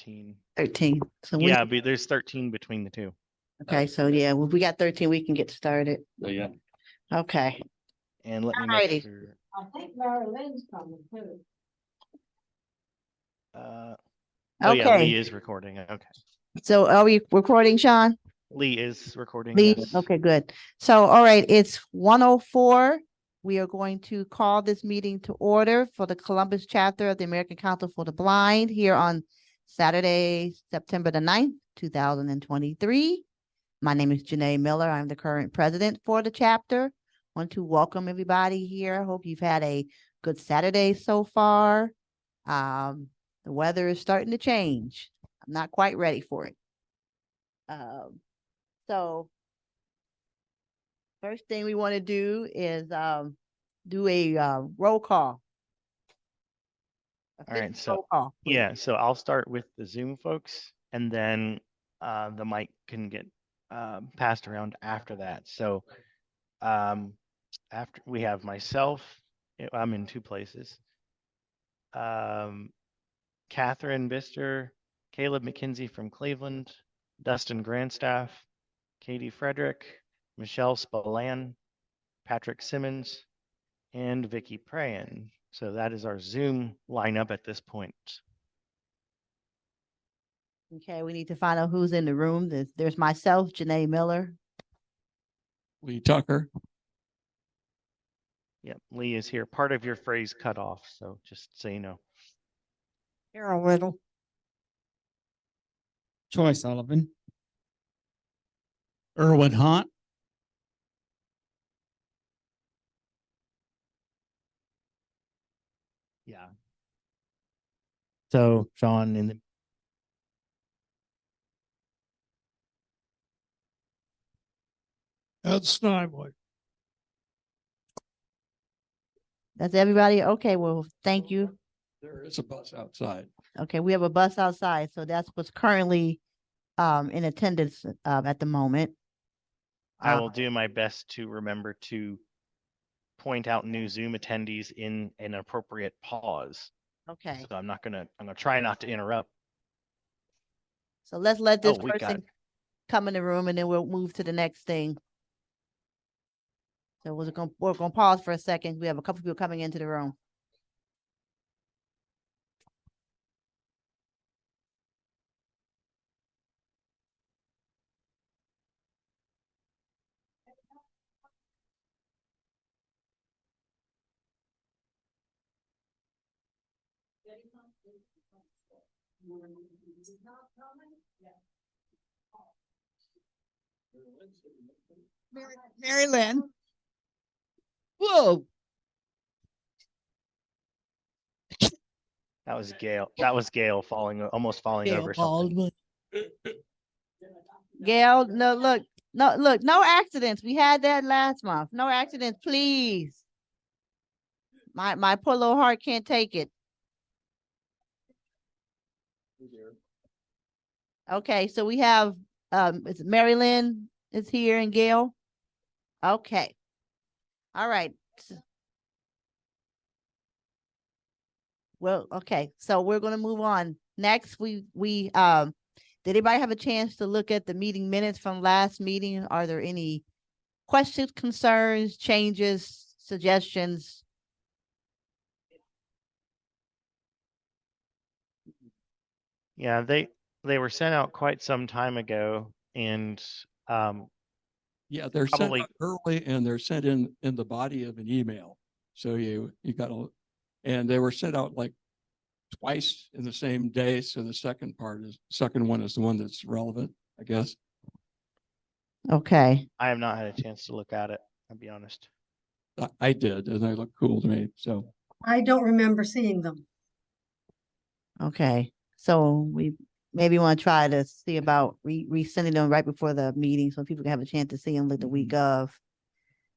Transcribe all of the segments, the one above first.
13. 13. So Yeah, but there's 13 between the two. okay, so yeah, well, we got 13, we can get started. Oh, yeah. Okay. And let me Alrighty. make sure. I think Mary Lynn's coming too. Oh Okay. yeah, Lee is recording. Okay. So are we recording, Sean? Lee is recording. Lee? Yes. Okay, good. So, all right, it's 1:04. We are going to call this meeting to order for the Columbus chapter of the American Council for the Blind here on Saturday, September the 9th, 2023. My name is Janae Miller. I'm the current president for the chapter. Want to welcome everybody here. I hope you've had a good Saturday so far. The weather is starting to change. I'm not quite ready for it. So first thing we want to do is do a roll call. All right, so Roll call, please. yeah, so I'll start with the Zoom folks, and then the mic can get passed around after that. So after we have myself, I'm in two places. Catherine Bister, Caleb McKenzie from Cleveland, Dustin Grandstaff, Katie Frederick, Michelle Spillane, Patrick Simmons, and Vicky Prayan. So that is our Zoom lineup at this point. Okay, we need to find out who's in the room. There's myself, Janae Miller. Lee Tucker. Yep, Lee is here. Part of your phrase cut off, so just so you know. Carol Riddle. Troy Sullivan. Irwin Hunt. Yeah. So Sean in the Ed Steinway. That's everybody? Okay, well, thank you. There is a bus outside. Okay, we have a bus outside, so that's what's currently in attendance at the moment. I will do my best to remember to point out new Zoom attendees in an appropriate pause. Okay, So I'm gonna try not to interrupt. so let's let this we got person come in the room and then we'll move to the next thing. So we're gonna pause for a second. We have a couple people coming into the room. Mary Lynn. Whoa. that was Gail. That was Gail almost falling over something. Gail, no, no accidents. We had that last month. No accidents, please. My poor little heart can't take it. Okay, so we have it's Mary Lynn is here and Gail. Okay. All right. Well, okay, so we're gonna move on. Next, we did anybody have a chance to look at the meeting minutes from last meeting? Are there any questions, concerns, changes, suggestions? Yeah, they were sent out quite some time ago, and Yeah, they're Probably- sent out early and they're sent in the body of an email. So you got to, and they were sent out like twice in the same day. So the second one is the one that's relevant, I guess. Okay, I have not had a chance to look at it. I'll be honest. I did, and they look cool to me. So I don't remember seeing them. okay. So we maybe want to try to see about resending them right before the meeting so people can have a chance to see them like the week of.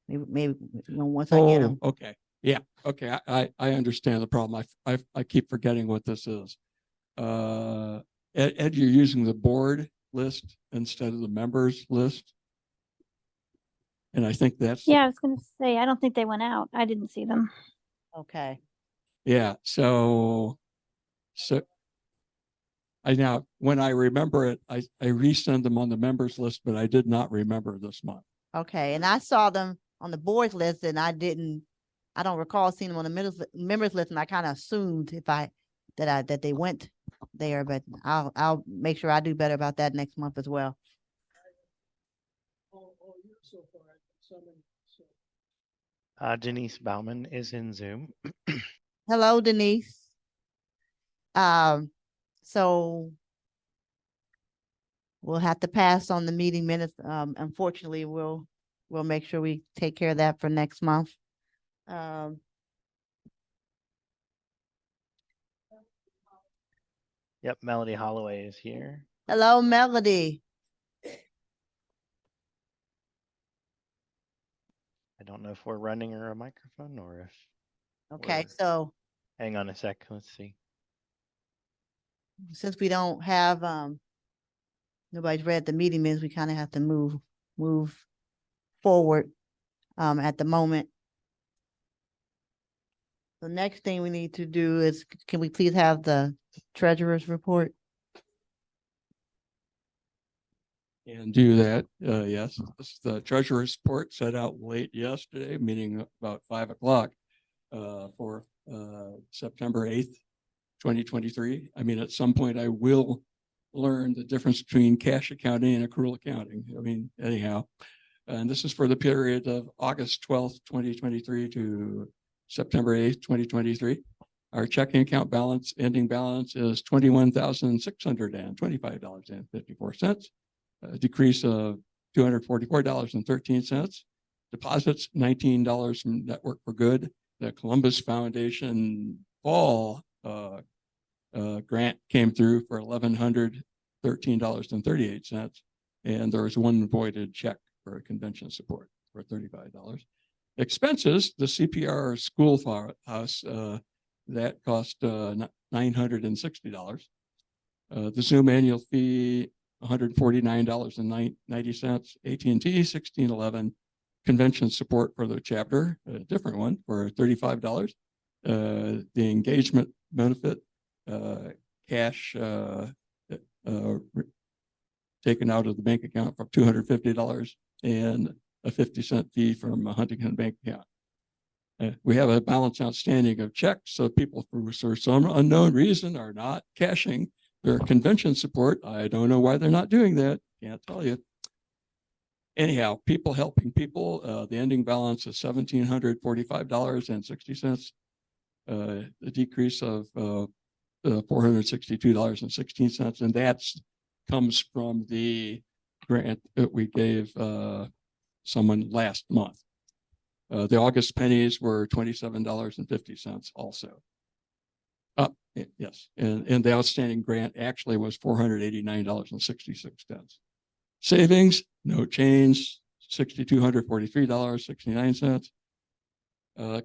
Maybe once I get them. okay. Yeah. Okay. I understand the problem. I keep forgetting what this is. Ed, you're using the board list instead of the members list. And I think that's, Yeah, I was going to say, I don't think they went out. I didn't see them. Okay. yeah. So when I remember it, I resend them on the members list, but I did not remember this month. Okay, and I saw them on the board list and I don't recall seeing them on the members list, and I kind of assumed that they went there, but I'll make sure I do better about that next month as well. Denise Bauman is in Zoom. Hello, Denise. So we'll have to pass on the meeting minutes. Unfortunately, we'll make sure we take care of that for next month. Yep, Melody Holloway is here. Hello, Melody. I don't know if we're running her a microphone or if. Okay, We're- so Hang on a sec. Let's see. since we don't have nobody's read the meeting minutes, we kind of have to move forward at the moment. The next thing we need to do is, can we please have the treasurer's report? And do that, yes. The treasurer's report set out late yesterday, meaning about 5 o'clock for September 8th, 2023. I mean, at some point I will learn the difference between cash accounting and accrual accounting. I mean, anyhow, and this is for the period of August 12th, 2023 to September 8th, 2023. Our checking account balance, ending balance is $21,625.54. A decrease of $244.13. Deposits, $19 from Network for Good. The Columbus Foundation fall grant came through for $1,113.38. And there was one voided check for convention support for $35. Expenses, the CPR schoolhouse, that cost $960. The Zoom annual fee, $149.90. AT&T, $16.11. Convention support for the chapter, a different one, for $35. The engagement benefit, cash taken out of the bank account for $250 and a 50-cent fee from a Huntington bank account. We have a balance outstanding of checks, so people for some unknown reason are not cashing their convention support. I don't know why they're not doing that. Can't tell you. Anyhow, people helping people. The ending balance is $1,745.60. A decrease of $462.16, and that comes from the grant that we gave someone last month. The August pennies were $27.50 also. Yes, and the outstanding grant actually was $489.66. Savings, no change, $6,243.69.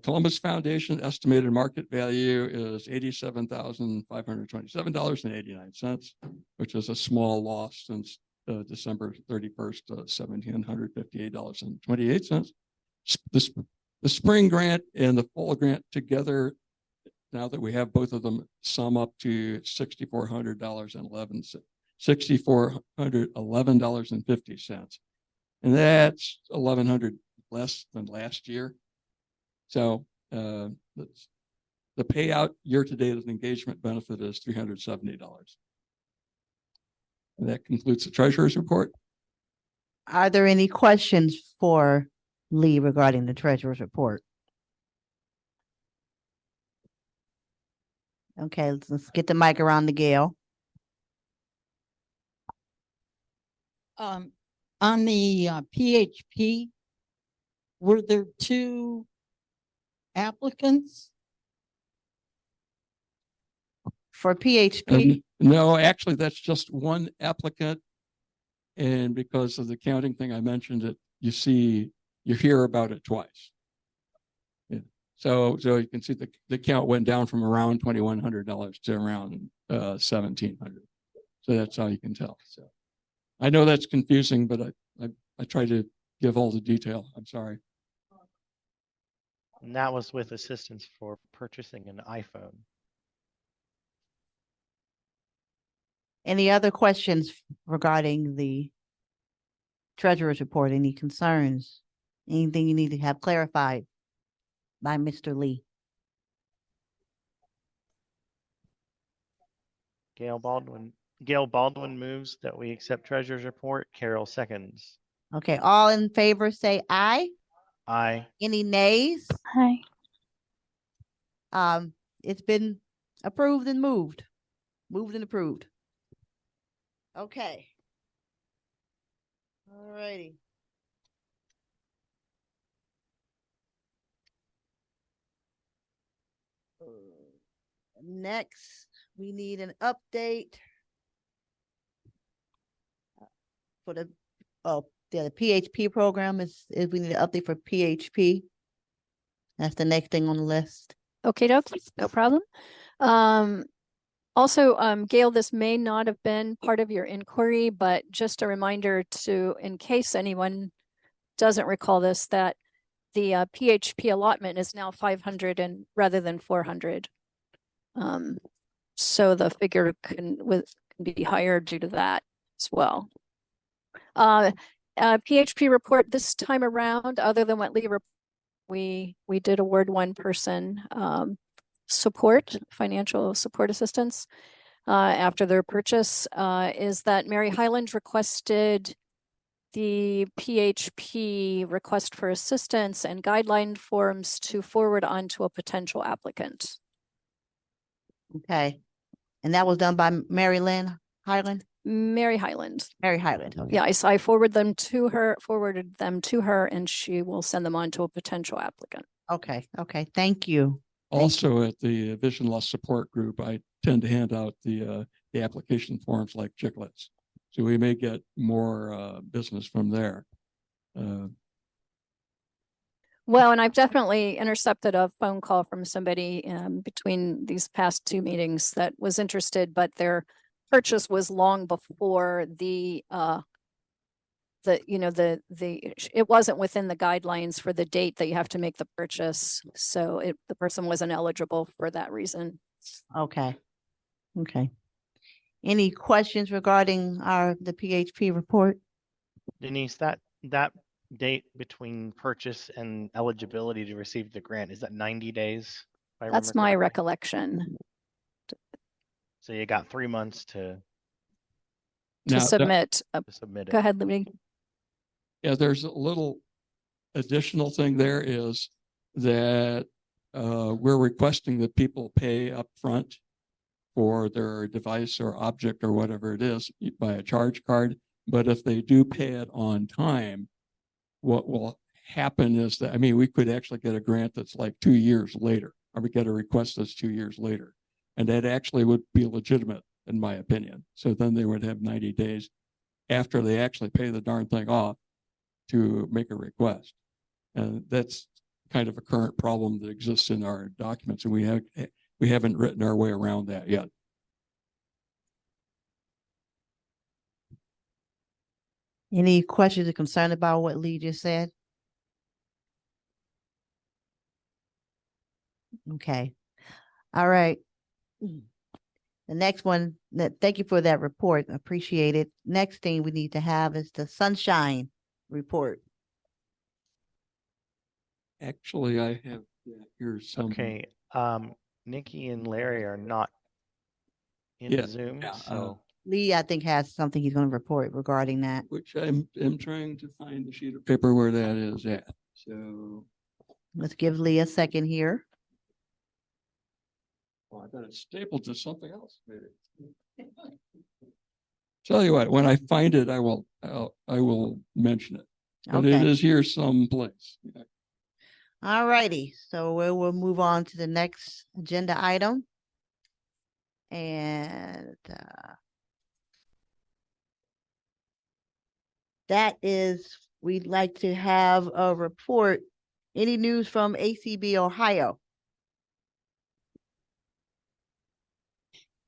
Columbus Foundation estimated market value is $87,527.89, which is a small loss since December 31st, $1,758.28. The spring grant and the fall grant together, now that we have both of them, sum up to $6,411.50. And that's $1,100 less than last year. So the payout year to date of the engagement benefit is $370. And that concludes the treasurer's report. Are there any questions for Lee regarding the treasurer's report? Okay, let's get the mic around to Gail. On the PHP, were there two applicants? For PHP, No, actually, that's just one applicant. And because of the counting thing I mentioned, it you hear about it twice. Yeah. So you can see the count went down from around $2,100 to around $1,700. So that's how you can tell. So I know that's confusing, but I try to give all the detail. I'm sorry. And that was with assistance for purchasing an iPhone. Any other questions regarding the treasurer's report? Any concerns? Anything you need to have clarified by Mr. Lee? Gail Baldwin moves that we accept treasurer's report. Carol seconds. Okay, all in favor say aye. Aye. Any nays? Hi. It's been approved and moved. Moved and approved. Okay. All righty. Next, we need an update for the the PHP program is we need an update for PHP. That's the next thing on the list. Okay, dokie, no problem. Also, Gail, this may not have been part of your inquiry, but just a reminder to, in case anyone doesn't recall this, that the PHP allotment is now 500 and rather than 400. So the figure can be higher due to that as well. PHP report this time around, other than what Lee we did award one person support, financial support assistance after their purchase, is that Mary Highland requested the PHP request for assistance and guideline forms to forward on to a potential applicant. Okay. And that was done by Mary Lynn Highland? Mary Highland. Mary Highland. Okay. Yeah, I forwarded them to her, and she will send them on to a potential applicant. Okay. Okay. Thank you. Also at the Vision Loss Support Group, I tend to hand out the application forms like chiclets. So we may get more business from there. Well, and I've definitely intercepted a phone call from somebody between these past two meetings that was interested, but their purchase was long before it wasn't within the guidelines for the date that you have to make the purchase. So the person wasn't eligible for that reason. Okay. Okay. Any questions regarding the PHP report? Denise, that date between purchase and eligibility to receive the grant, is that 90 days? If I That's remember my correctly? recollection. So you got 3 months to To submit. submit it. Go ahead, Lee. Yeah, there's a little additional thing there is that we're requesting that people pay up front for their device or object or whatever it is by a charge card. But if they do pay it on time, what will happen is that, I mean, we could actually get a grant that's like 2 years later, or we get a request that's 2 years later. And that actually would be legitimate, in my opinion. So then they would have 90 days after they actually pay the darn thing off to make a request. And that's kind of a current problem that exists in our documents, and we haven't written our way around that yet. Any questions or concern about what Lee just said? Okay. All right. The next one, thank you for that report. Appreciate it. Next thing we need to have is the sunshine report. Actually, I have here some. Okay. Nikki and Larry are not in Yeah, Zoom, yeah, so Lee, I think, has something he's going to report regarding that. Which I'm trying to find the sheet of paper where that is at. So, Let's give Lee a second here. I got it stapled to something else, maybe. Tell you what, when I find it, I will mention it. But it Okay. is here someplace. Yeah. All righty. So we'll move on to the next agenda item. And that is, we'd like to have a report. Any news from ACB Ohio?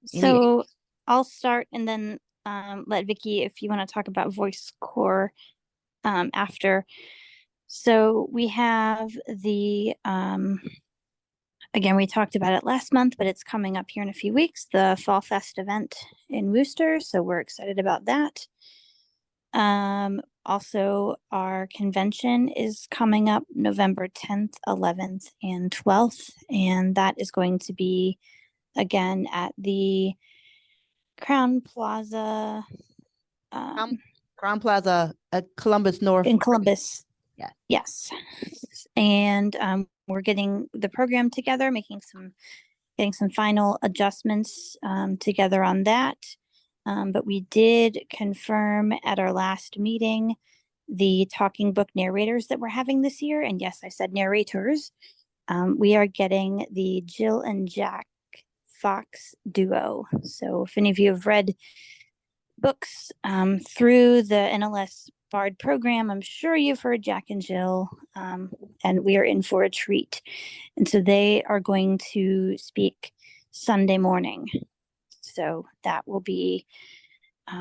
So I'll start and then let Vicky, if you want to talk about Voice Core after. So we have the again, we talked about it last month, but it's coming up here in a few weeks, the FallFest event in Wooster. So we're excited about that. Also, our convention is coming up November 10th, 11th, and 12th. And that is going to be, again, at the Crown Plaza. Crown Plaza at Columbus North. In Columbus. Yeah. Yes. And we're getting the program together, getting some final adjustments together on that. But we did confirm at our last meeting the talking book narrators that we're having this year. And yes, I said narrators. We are getting the Jill and Jack Fox duo. So if any of you have read books through the NLS Bard program, I'm sure you've heard Jack and Jill, and we are in for a treat. And so they are going to speak Sunday morning. So that will be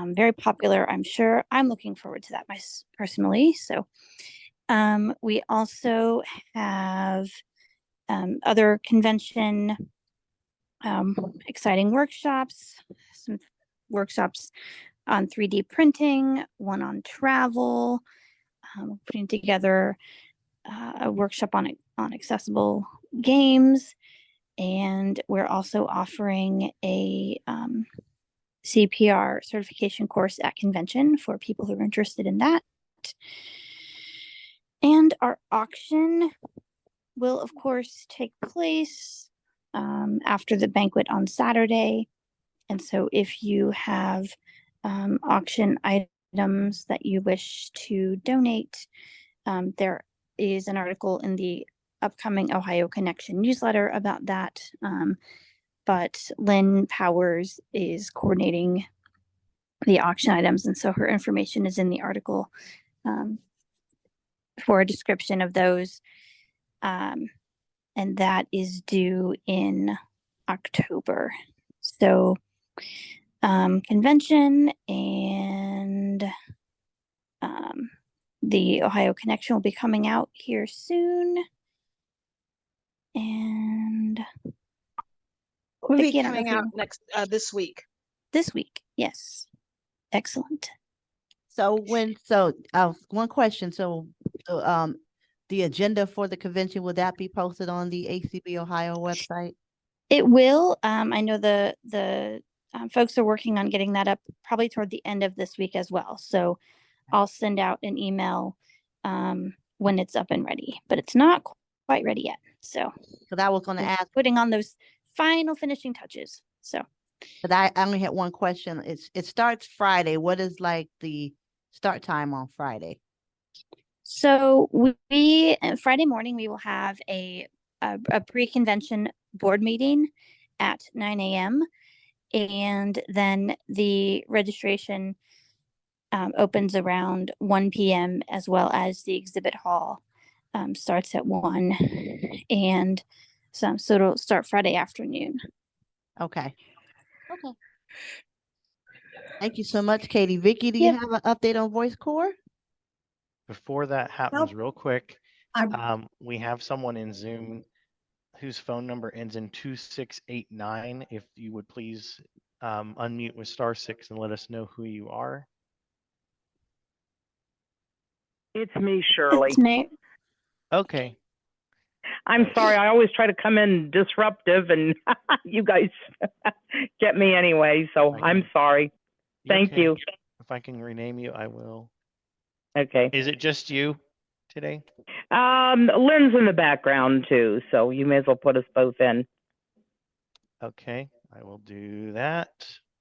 very popular, I'm sure. I'm looking forward to that personally. So we also have other convention exciting workshops, some workshops on 3D printing, one on travel, putting together a workshop on accessible games. And we're also offering a CPR certification course at convention for people who are interested in that. And our auction will, of course, take place after the banquet on Saturday. And so if you have auction items that you wish to donate, there is an article in the upcoming Ohio Connection newsletter about that. But Lynn Powers is coordinating the auction items, and so her information is in the article for a description of those. And that is due in October. So convention and the Ohio Connection will be coming out here soon. And Will be Vicki, I don't know coming if you- out next this week. this week, yes. Excellent. So one question. So the agenda for the convention, will that be posted on the ACB Ohio website? It will. I know the folks are working on getting that up probably toward the end of this week as well. So I'll send out an email when it's up and ready, but it's not quite ready yet. So Because I was going to ask, putting on those final finishing touches. So but I only had one question. It starts Friday. What is like the start time on Friday? So we Friday morning we will have a pre-convention board meeting at 9 a.m. and then the registration opens around 1 p.m. as well as the exhibit hall starts at 1, and so it'll start Friday afternoon. Okay. Okay. Thank you so much, Katie. Vicki, do you Yep. have an update on Voice Core? Before that happens, real quick, I- we have someone in Zoom whose phone number ends in 2689. If you would please unmute with *6 and let us know who you are. It's me, Shirley. It's Mary. Okay. I'm sorry. I always try to come in disruptive, and you guys get me anyway. So I'm sorry. Thank Okay. you. If I can rename you, I will. Okay. Is it just you today? Lynn's in the background too, so you may as well put us both in. Okay, I will do that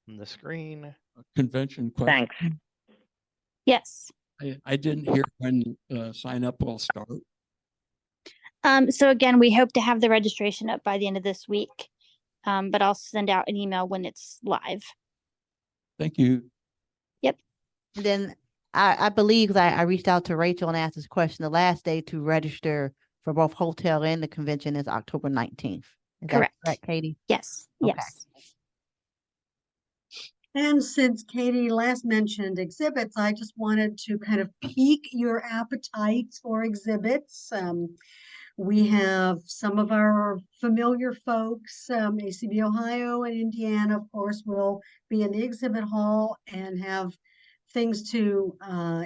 on the screen. Convention question. Thanks. Yes. I didn't hear when sign up will start. So again, we hope to have the registration up by the end of this week, but I'll send out an email when it's live. Thank you. And then I believe that I reached out to Rachel and asked this question. The last day to register for both hotel and the convention is October 19th. Is that Correct. correct, Katie? Yes. Okay. Yes. And since Katie last mentioned exhibits, I just wanted to kind of pique your appetites for exhibits. We have some of our familiar folks, ACB Ohio and Indiana, of course, will be in the exhibit hall and have things to,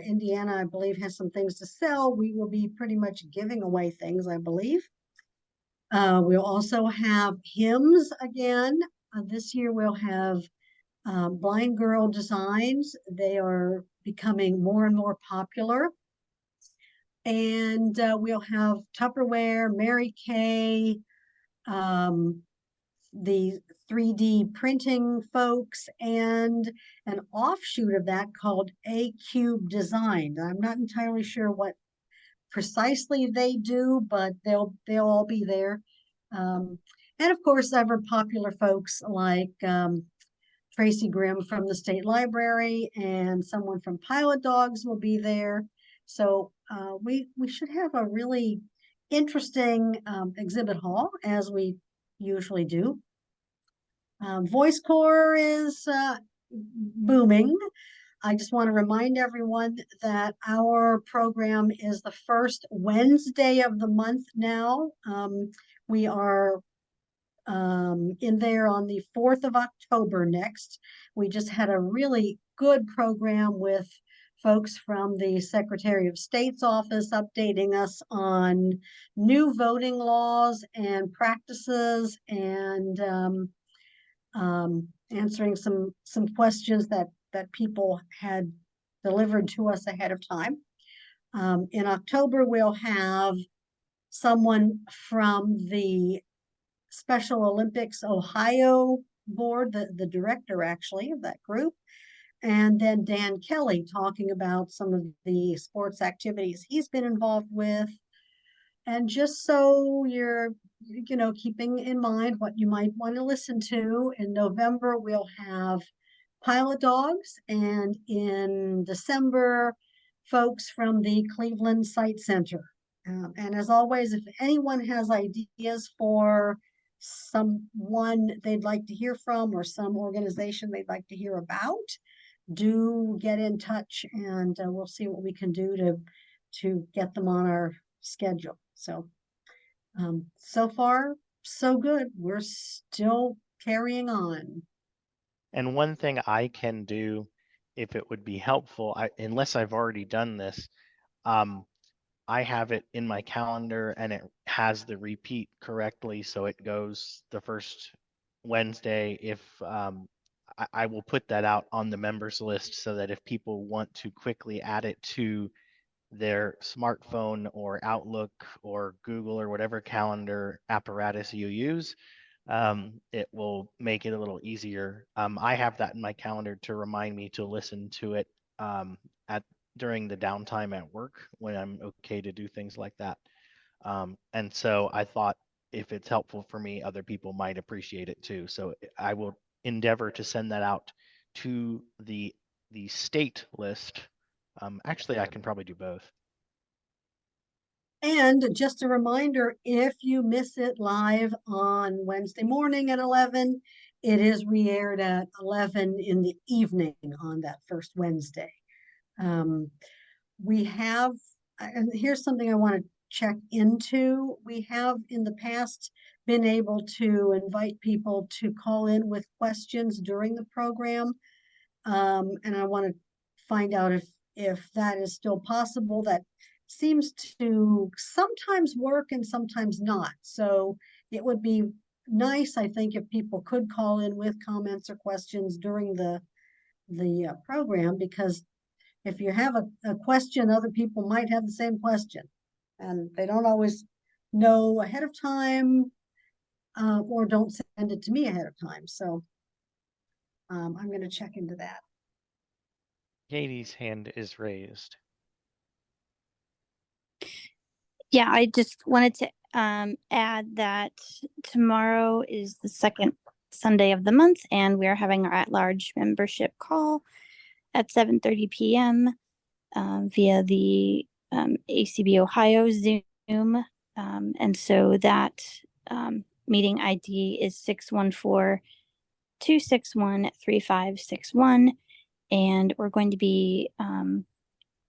Indiana, I believe, has some things to sell. We will be pretty much giving away things, I believe. We'll also have hymns again. This year we'll have Blind Girl Designs. They are becoming more and more popular. And we'll have Tupperware, Mary Kay, the 3D printing folks, and an offshoot of that called A Cube Design. I'm not entirely sure what precisely they do, but they'll all be there. And of course, ever popular folks like Tracy Grimm from the State Library and someone from Pilot Dogs will be there. So we should have a really interesting exhibit hall, as we usually do. Voice Corps is booming. I just want to remind everyone that our program is the first Wednesday of the month now. We are in there on the 4th of October next. We just had a really good program with folks from the Secretary of State's office updating us on new voting laws and practices, and answering some questions that people had delivered to us ahead of time. In October, we'll have someone from the Special Olympics Ohio board, the director actually of that group, and then Dan Kelly talking about some of the sports activities he's been involved with. And just so you're, keeping in mind what you might want to listen to, in November, we'll have Pilot Dogs, and in December, folks from the Cleveland Site Center. And as always, if anyone has ideas for someone they'd like to hear from or some organization they'd like to hear about, do get in touch, and we'll see what we can do to get them on our schedule. So, so far, so good. We're still carrying on. And one thing I can do, if it would be helpful, unless I've already done this, I have it in my calendar and it has the repeat correctly, so it goes the first Wednesday. If I will put that out on the members list so that if people want to quickly add it to their smartphone or Outlook or Google or whatever calendar apparatus you use, it will make it a little easier. I have that in my calendar to remind me to listen to it during the downtime at work when I'm okay to do things like that. And so I thought if it's helpful for me, other people might appreciate it too. So I will endeavor to send that out to the state list. Actually, I can probably do both. And just a reminder, if you miss it live on Wednesday morning at 11, it is re-aired at 11 in the evening on that first Wednesday. We have, and here's something I want to check into. We have in the past been able to invite people to call in with questions during the program. And I want to find out if that is still possible. That seems to sometimes work and sometimes not. So it would be nice, I think, if people could call in with comments or questions during the program, because if you have a question, other people might have the same question and they don't always know ahead of time, or don't send it to me ahead of time. So I'm going to check into that. Katie's hand is raised. Yeah, I just wanted to add that tomorrow is the second Sunday of the month, and we're having our at-large membership call at 7:30 p.m. Via the ACB Ohio Zoom. And so that meeting ID is 614-261-3561. And we're going to be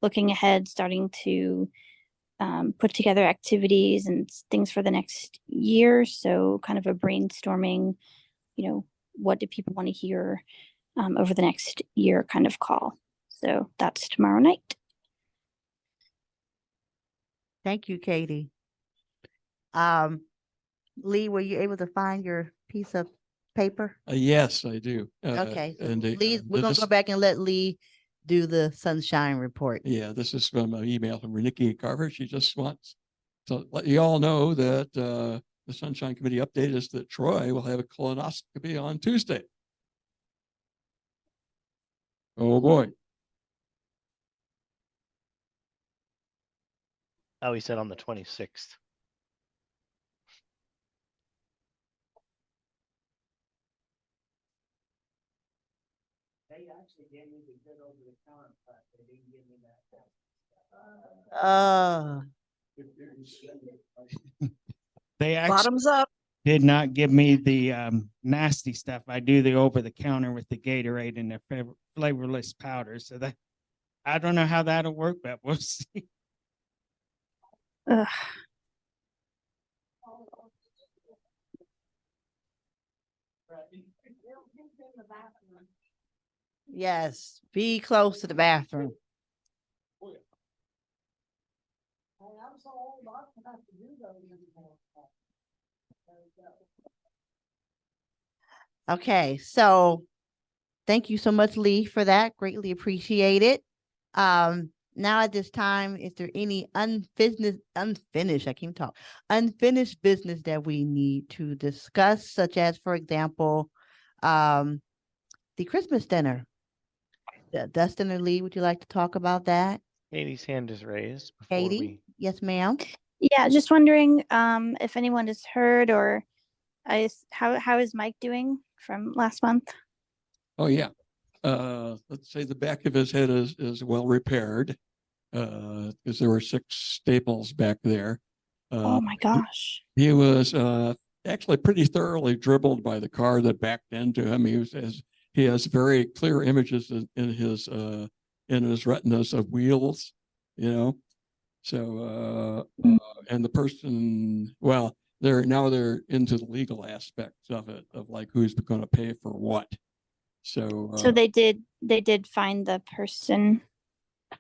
looking ahead, starting to put together activities and things for the next year. So kind of a brainstorming, what do people want to hear over the next year kind of call. So that's tomorrow night. Thank you, Katie. Lee, were you able to find your piece of paper? Yes, I do. Okay, so and Lee, we're gonna this- go back and let Lee do the sunshine report. Yeah, this is from an email from Nikki Carver. She just wants to let you all know that the Sunshine Committee update is that Troy will have a colonoscopy on Tuesday. Oh boy. Oh, he said on the 26th. They actually gave me the good over the counter, but they didn't give me that. They actually Bottoms up. did not give me the nasty stuff. I do the over the counter with the Gatorade and the flavorless powder. So that I don't know how that'll work, but we'll see. Ugh. Yes, be close to the bathroom. Okay, so thank you so much, Lee, for that. Greatly appreciate it. Now at this time, is there any unfinished business that we need to discuss, such as, for example, the Christmas dinner? Dustin or Lee, would you like to talk about that? Katie's hand is raised. Katie? Yes, ma'am. Yeah, just wondering if anyone has heard or how is Mike doing from last month? Oh yeah. Let's say the back of his head is well repaired. Because there were 6 staples back there. Oh my gosh. He was actually pretty thoroughly dribbled by the car that backed into him. He has very clear images in his retinas of wheels, So and the person, well, they're into the legal aspects of it, of like who's going to pay for what. So they did find the person.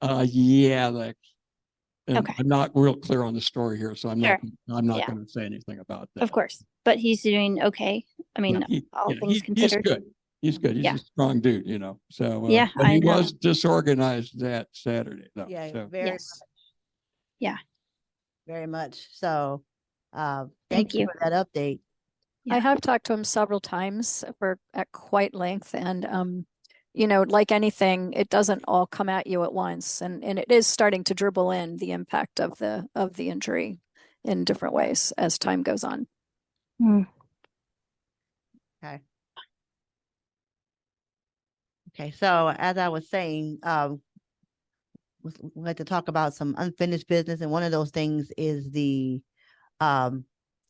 Yeah, and Okay. I'm not real clear on the story here, so I'm Sure. not Yeah. going to say anything about that. Of course, but he's doing okay. I mean, all things considered. He's good. He's good. He's Yeah. a strong dude, So Yeah, but he I know. was disorganized that Saturday, though. Yeah, So very Yes. Yeah. very much. So Thank thank you you. for that update. I have talked to him several times at quite length, and like anything, it doesn't all come at you at once, and it is starting to dribble in the impact of the injury in different ways as time goes on. Okay. Okay, so as I was saying, we'd like to talk about some unfinished business, and one of those things is the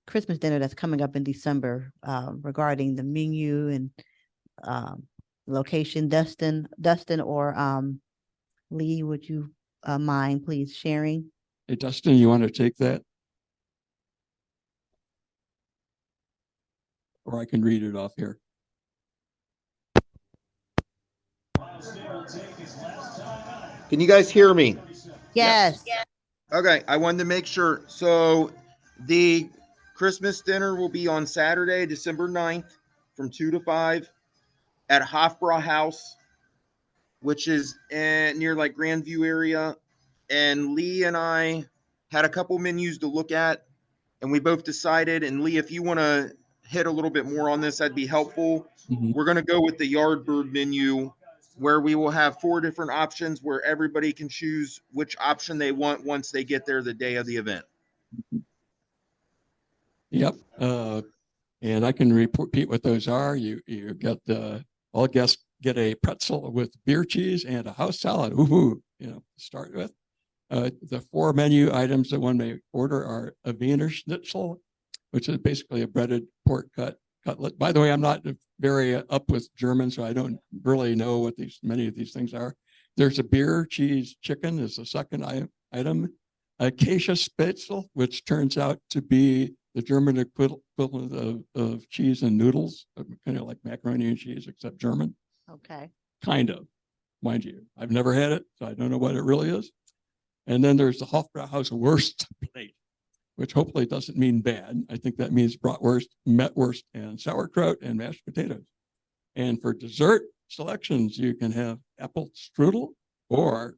Christmas dinner that's coming up in December, regarding the menu and location. Dustin or Lee, would you mind please sharing? hey, Dustin, you want to take that? Or I can read it off here. Can you guys hear me? Yes. Okay, I wanted to make sure. So the Christmas dinner will be on Saturday, December 9th from 2 to 5 at Hofbräu House, which is near like Grandview area. And Lee and I had a couple menus to look at, and we both decided, and Lee, if you want to hit a little bit more on this, that'd be helpful. Mhm. We're going to go with the Yardbird menu, where we will have 4 different options where everybody can choose which option they want once they get there the day of the event. Yep. And I can repeat what those are. You get all guests get a pretzel with beer cheese and a house salad. Woohoo! To start with. The 4 menu items that one may order are a Wiener Schnitzel, which is basically a breaded pork cutlet. By the way, I'm not very up with German, so I don't really know what many of these things are. There's a beer cheese chicken is the second item. Acacia Spätzle, which turns out to be the German equivalent of cheese and noodles, kind of like macaroni and cheese, except German. Okay. Kind of, mind you. I've never had it, so I don't know what it really is. And then there's the Hofbrauhaus Wurst plate, which hopefully doesn't mean bad. I think that means bratwurst, metwurst, and sauerkraut and mashed potatoes. And for dessert selections, you can have apple strudel or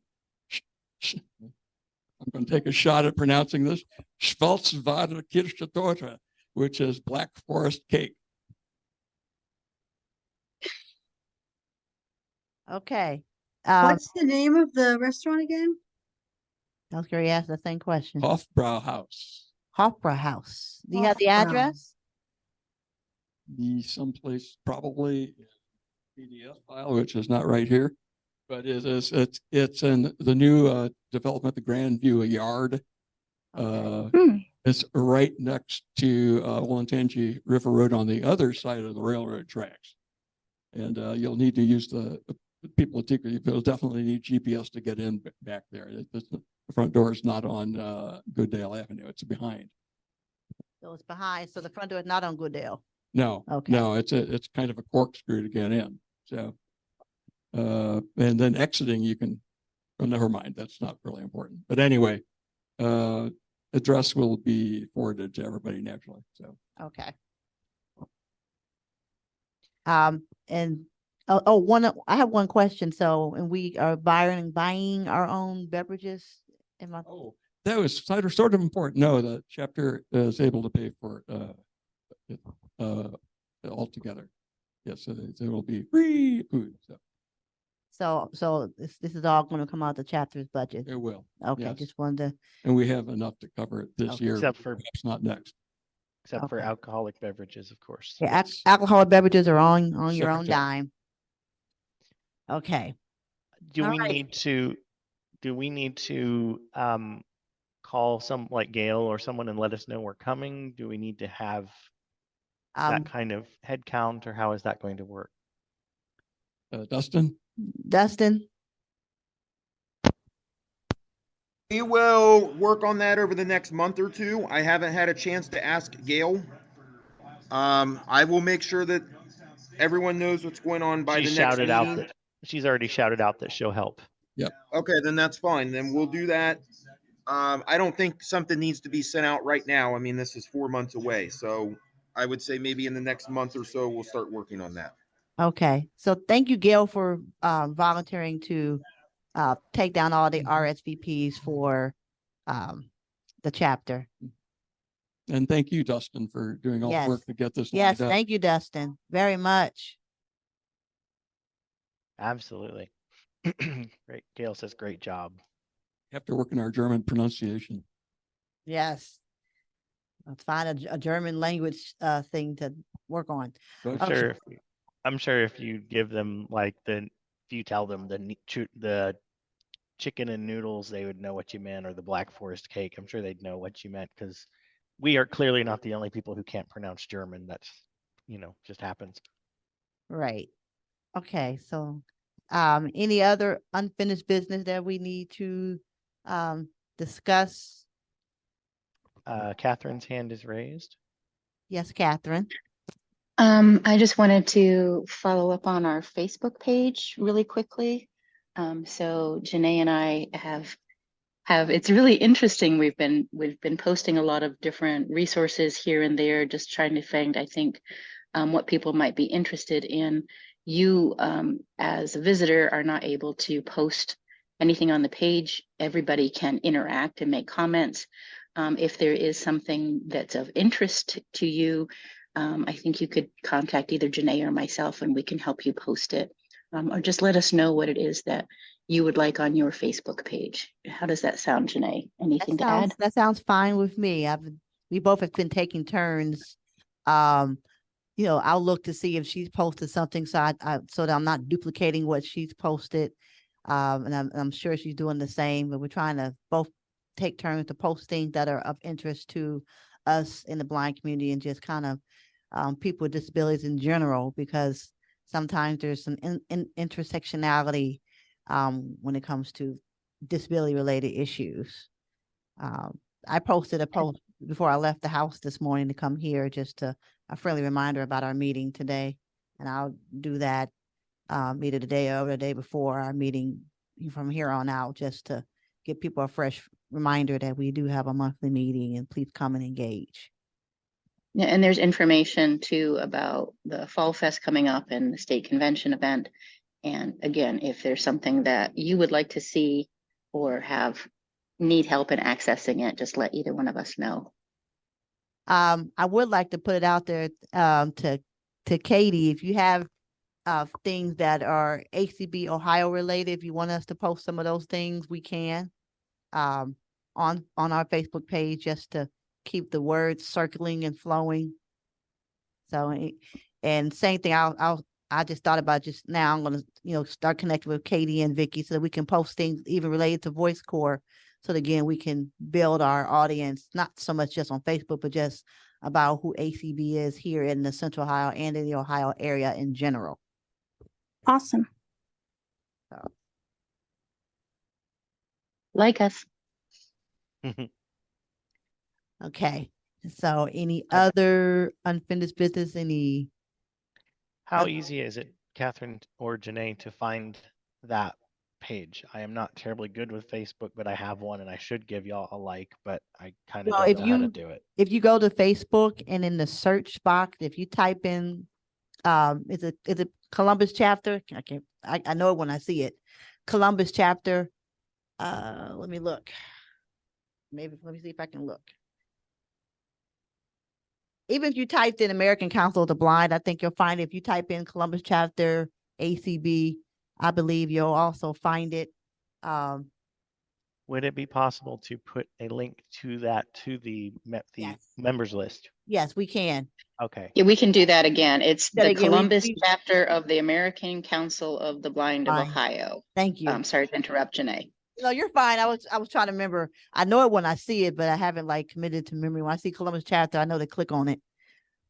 I'm going to take a shot at pronouncing this, Schwarzwälder Kirschtorte, which is Black Forest cake. Okay. What's the name of the restaurant again? I was going to ask the same question. Hofbrauhaus. Hofbrauhaus. Do you have the Hofbrau. address? The someplace probably PDF file, which is not right here, but it's in the new development, the Grandview Yard. It's right next to Olentangy River Road on the other side of the railroad tracks. And you'll need to use the people at Tigre. You'll definitely need GPS to get in back there. The front door is not on Goodale Avenue. It's behind. So it's behind. So the front door is not on Goodale. No, Okay. no, it's kind of a corkscrew to get in. So, and then exiting, you can, well, never mind. That's not really important. But anyway, address will be forwarded to everybody naturally. So, Okay. And I have one question. So, and we are buying our own beverages. oh, that was sort of important. No, the chapter is able to pay for it altogether. Yes, so there will be free food. So this is all going to come out of the chapter's budget. It will. Okay, yes. just wanted to. And we have enough to cover it this year, Except for perhaps not next. Except for Okay. alcoholic beverages, of course. Yeah, Yes. alcoholic beverages are on your own Separate. dime. Okay. Do All we right. need to call some like Gail or someone and let us know we're coming? Do we need to have that kind of head count, or how is that going to work? Dustin? Dustin. We will work on that over the next month or two. I haven't had a chance to ask Gail. I will make sure that everyone knows what's going on by She the next shouted out meeting. that she's already shouted out that she'll help. Yep. Okay, then that's fine. Then we'll do that. I don't think something needs to be sent out right now. I mean, this is 4 months away. So I would say maybe in the next month or so, we'll start working on that. Okay. So thank you, Gail, for volunteering to take down all the RSVPs for the chapter. And thank you, Dustin, for doing all Yes. the work to get this Yes, lined up. thank you, Dustin, very much. Absolutely. Great. Gail says great job. Have to work in our German pronunciation. Yes. Let's find a German language thing to work on. But I'm sure if you give them like if you tell them the chicken and noodles, they would know what you meant, or the Black Forest cake. I'm sure they'd know what you meant, because we are clearly not the only people who can't pronounce German. That's, just happens. Right. Okay, so any other unfinished business that we need to discuss? Catherine's hand is raised. Yes, Catherine. I just wanted to follow up on our Facebook page really quickly. So Janae and I have it's really interesting. We've been posting a lot of different resources here and there, just trying to find, I think, what people might be interested in. You, as a visitor, are not able to post anything on the page. Everybody can interact and make comments. If there is something that's of interest to you, I think you could contact either Janae or myself, and we can help you post it. Or just let us know what it is that you would like on your Facebook page. How does that sound, Janae? Anything to add? That sounds fine with me. We both have been taking turns. I'll look to see if she's posted something, so so that I'm not duplicating what she's posted. And I'm sure she's doing the same, but we're trying to both take turns to post things that are of interest to us in the blind community, and just kind of people with disabilities in general, because sometimes there's some intersectionality when it comes to disability related issues. I posted a post before I left the house this morning to come here, just to a friendly reminder about our meeting today. And I'll do that either the day or the day before our meeting from here on out, just to give people a fresh reminder that we do have a monthly meeting, and please come and engage. Yeah, and there's information too about the Fall Fest coming up and the state convention event. And again, if there's something that you would like to see or need help in accessing it, just let either one of us know. I would like to put it out there to Katie, if you have things that are ACB Ohio related, if you want us to post some of those things, we can on our Facebook page, just to keep the words circling and flowing. So, and same thing, I just thought about just now, I'm gonna start connecting with Katie and Vicky so that we can post things even related to Voice Corps. So that, again, we can build our audience, not so much just on Facebook, but just about who ACB is here in the Central Ohio and in the Ohio area in general. Awesome. So. Like us. Okay. So any other unfinished business? How easy is it, Catherine or Janae, to find that page? I am not terribly good with Facebook, but I have one and I should give y'all a like, but I kind of don't know how to do it. If you go to Facebook and in the search box, if you type in, is it Columbus chapter? I know it when I see it. Columbus chapter. Let me look. Let me see if I can look. Even if you typed in American Council of the Blind, I think you'll find it. If you type in Columbus chapter ACB, I believe you'll also find it. Would it be possible to put a link to that to the Yes. members list? Yes, we can. Okay. Yeah, we can do that again. It's the again, Columbus chapter of the American Council of the Blind of Fine. Ohio. Thank you. Sorry to interrupt, Janae. No, you're fine. I was trying to remember. I know it when I see it, but I haven't committed to memory. When I see Columbus chapter, I know to click on it.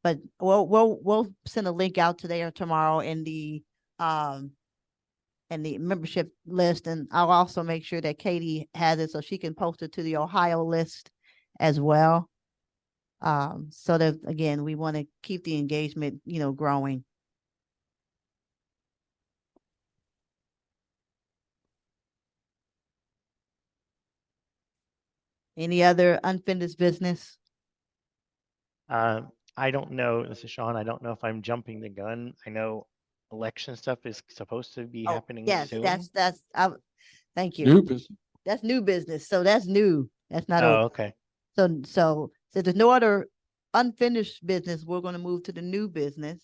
But we'll send a link out today or tomorrow in the membership list, and I'll also make sure that Katie has it so she can post it to the Ohio list as well. So that, again, we want to keep the engagement, growing. Any other unfinished business? I don't know. This is Sean. I don't know if I'm jumping the gun. I know election stuff is supposed to be happening soon. That's thank you. New business. That's new business. So that's new. That's not Oh, okay. So there's no other unfinished business, we're going to move to the new business.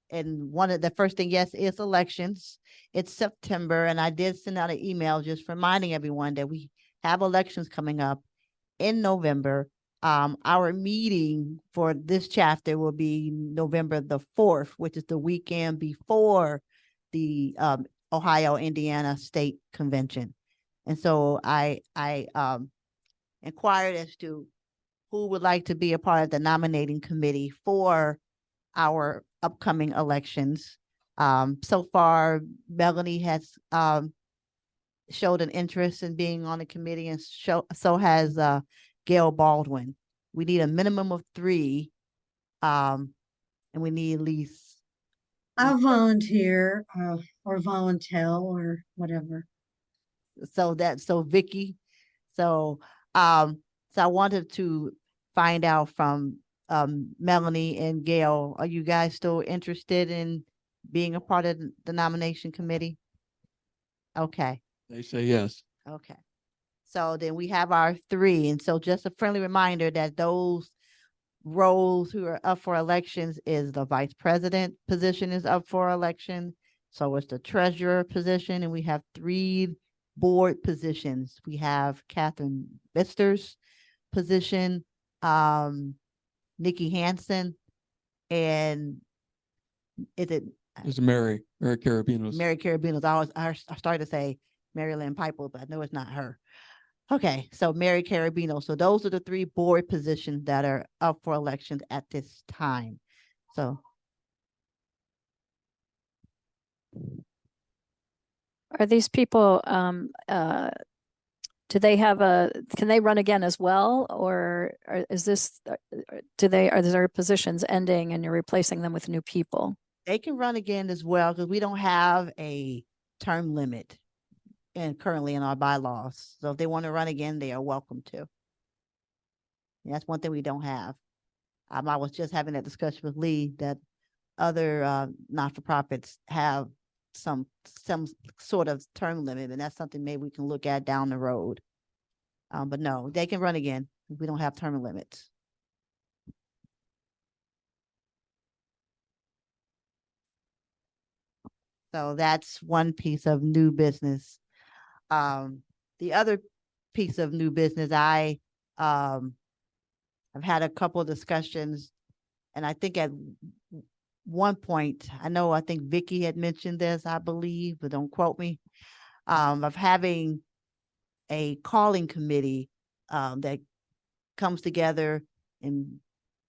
And one of the first thing, yes, is elections. It's September, and I did send out an email just reminding everyone that we have elections coming up in November. Our meeting for this chapter will be November the 4th, which is the weekend before the Ohio Indiana State Convention. And so I inquired as to who would like to be a part of the nominating committee for our upcoming elections. So far, Melanie has showed an interest in being on the committee, and so has Gail Baldwin. We need a minimum of 3, and we need at least. I'll volunteer or voluntel or whatever. So Vicky. So I wanted to find out from Melanie and Gail, are you guys still interested in being a part of the nomination committee? Okay. They say yes. Okay. So then we have our 3. And so just a friendly reminder that those roles who are up for elections is the vice president position is up for election. So it's the treasurer position, and we have 3 board positions. We have Catherine Bister's position, Nikki Hansen, and It's Mary Carabinos. Mary Carabinos. I started to say Mary Lynn Piper, but I know it's not her. Okay, so Mary Carabino. So those are the 3 board positions that are up for elections at this time. So. Are these people do they have can they run again as well? Or is this, are there positions ending and you're replacing them with new people? They can run again as well because we don't have a term limit currently in our bylaws. So if they want to run again, they are welcome to. And that's one thing we don't have. I was just having that discussion with Lee that other not-for-profits have some sort of term limit, and that's something maybe we can look at down the road. But no, they can run again. We don't have term limits. So that's one piece of new business. The other piece of new business, I've had a couple of discussions, and I think at one point, I think Vicky had mentioned this, I believe, but don't quote me, of having a calling committee that comes together and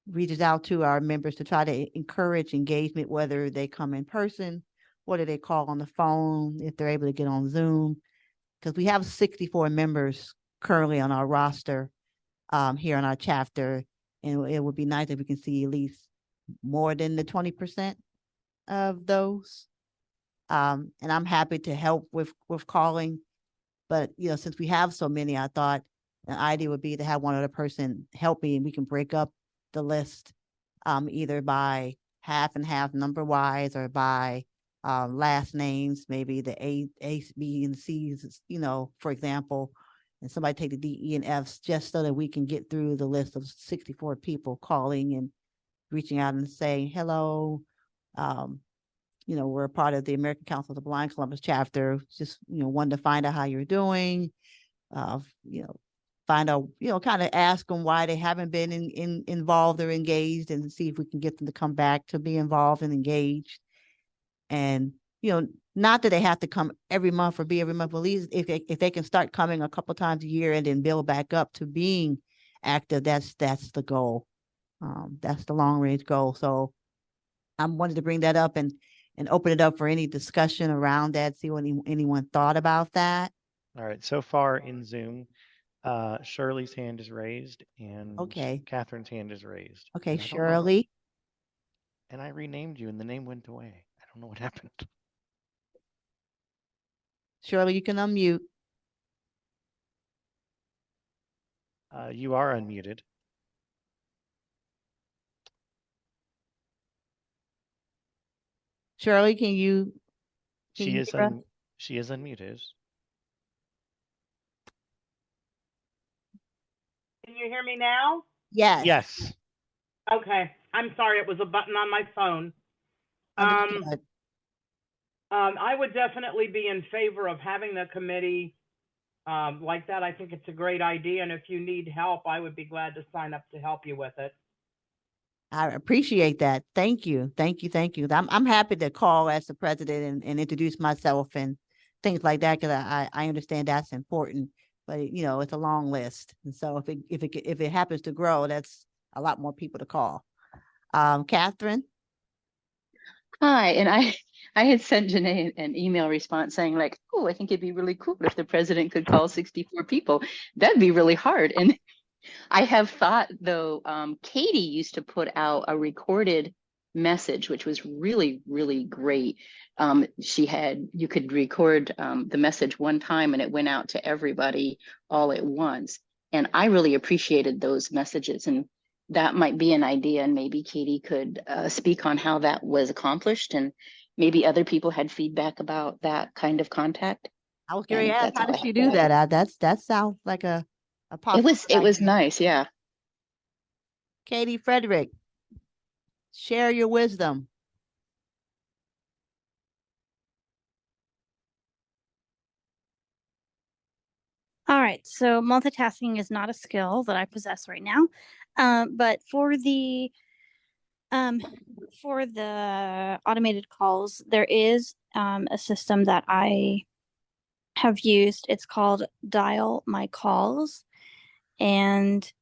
reaches out to our members to try to encourage engagement, whether they come in person, whether they call on the phone, if they're able to get on Zoom, because we have 64 members currently on our roster here in our chapter, and it would be nice if we can see at least more than the 20% of those. And I'm happy to help with calling, but since we have so many, I thought an idea would be to have one other person help me, and we can break up the list either by half and half number wise or by last names, maybe the A, B, and C's, for example, and somebody take the D, E, and F's just so that we can get through the list of 64 people calling and reaching out and saying, hello, we're a part of the American Council of the Blind Columbus chapter, just, wanted to find out how you're doing, find out, kind of ask them why they haven't been involved or engaged, and see if we can get them to come back to be involved and engaged. And, not that they have to come every month or be every month, but at least if they can start coming a couple times a year and then build back up to being active, that's the goal. That's the long range goal. So I wanted to bring that up and open it up for any discussion around that, see what anyone thought about that. All right, so far in Zoom, Shirley's hand is raised and Okay. Catherine's hand is raised. Okay, And I don't know- Shirley. And I renamed you and the name went away. I don't know what happened. Shirley, you can unmute. You are unmuted. Shirley, can you She is hear us? she is unmuted. Can you hear me now? Yes. Yes. Okay. I'm sorry. It was a button on my phone. Understood. I would definitely be in favor of having the committee like that. I think it's a great idea. And if you need help, I would be glad to sign up to help you with it. I appreciate that. Thank you. Thank you. Thank you. I'm happy to call as the president and introduce myself and things like that, because I understand that's important, but it's a long list. And so if it happens to grow, that's a lot more people to call. Catherine? Hi, and I had sent Janae an email response saying like, oh, I think it'd be really cool if the president could call 64 people. That'd be really hard. And I have thought, though, Katie used to put out a recorded message, which was really, really great. You could record the message one time and it went out to everybody all at once. And I really appreciated those messages. And that might be an idea. And maybe Katie could speak on how that was accomplished. And maybe other people had feedback about that kind of contact. I was curious, how did she do that? That sounds like a possible. It was nice, yeah. Katie Frederick, share your wisdom. All right, so multitasking is not a skill that I possess right now, but for the automated calls, there is a system that I have used. It's called Dial My Calls, and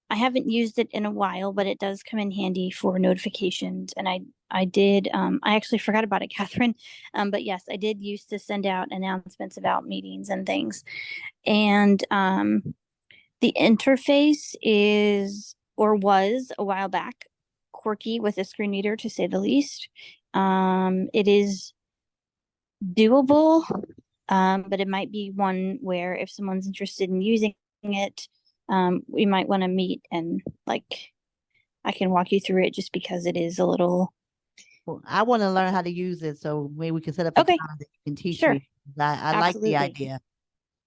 I haven't used it in a while, but it does come in handy for notifications. And I did, I actually forgot about it, Catherine. But yes, I did used to send out announcements about meetings and things. And the interface is, or was a while back, quirky with a screen reader to say the least. It is doable, but it might be one where if someone's interested in using it, we might want to meet and like I can walk you through it just because it is a little. Well, I want to learn how to use it, so maybe we can set up a Okay. time that you can teach Sure. me. I like the Absolutely. idea.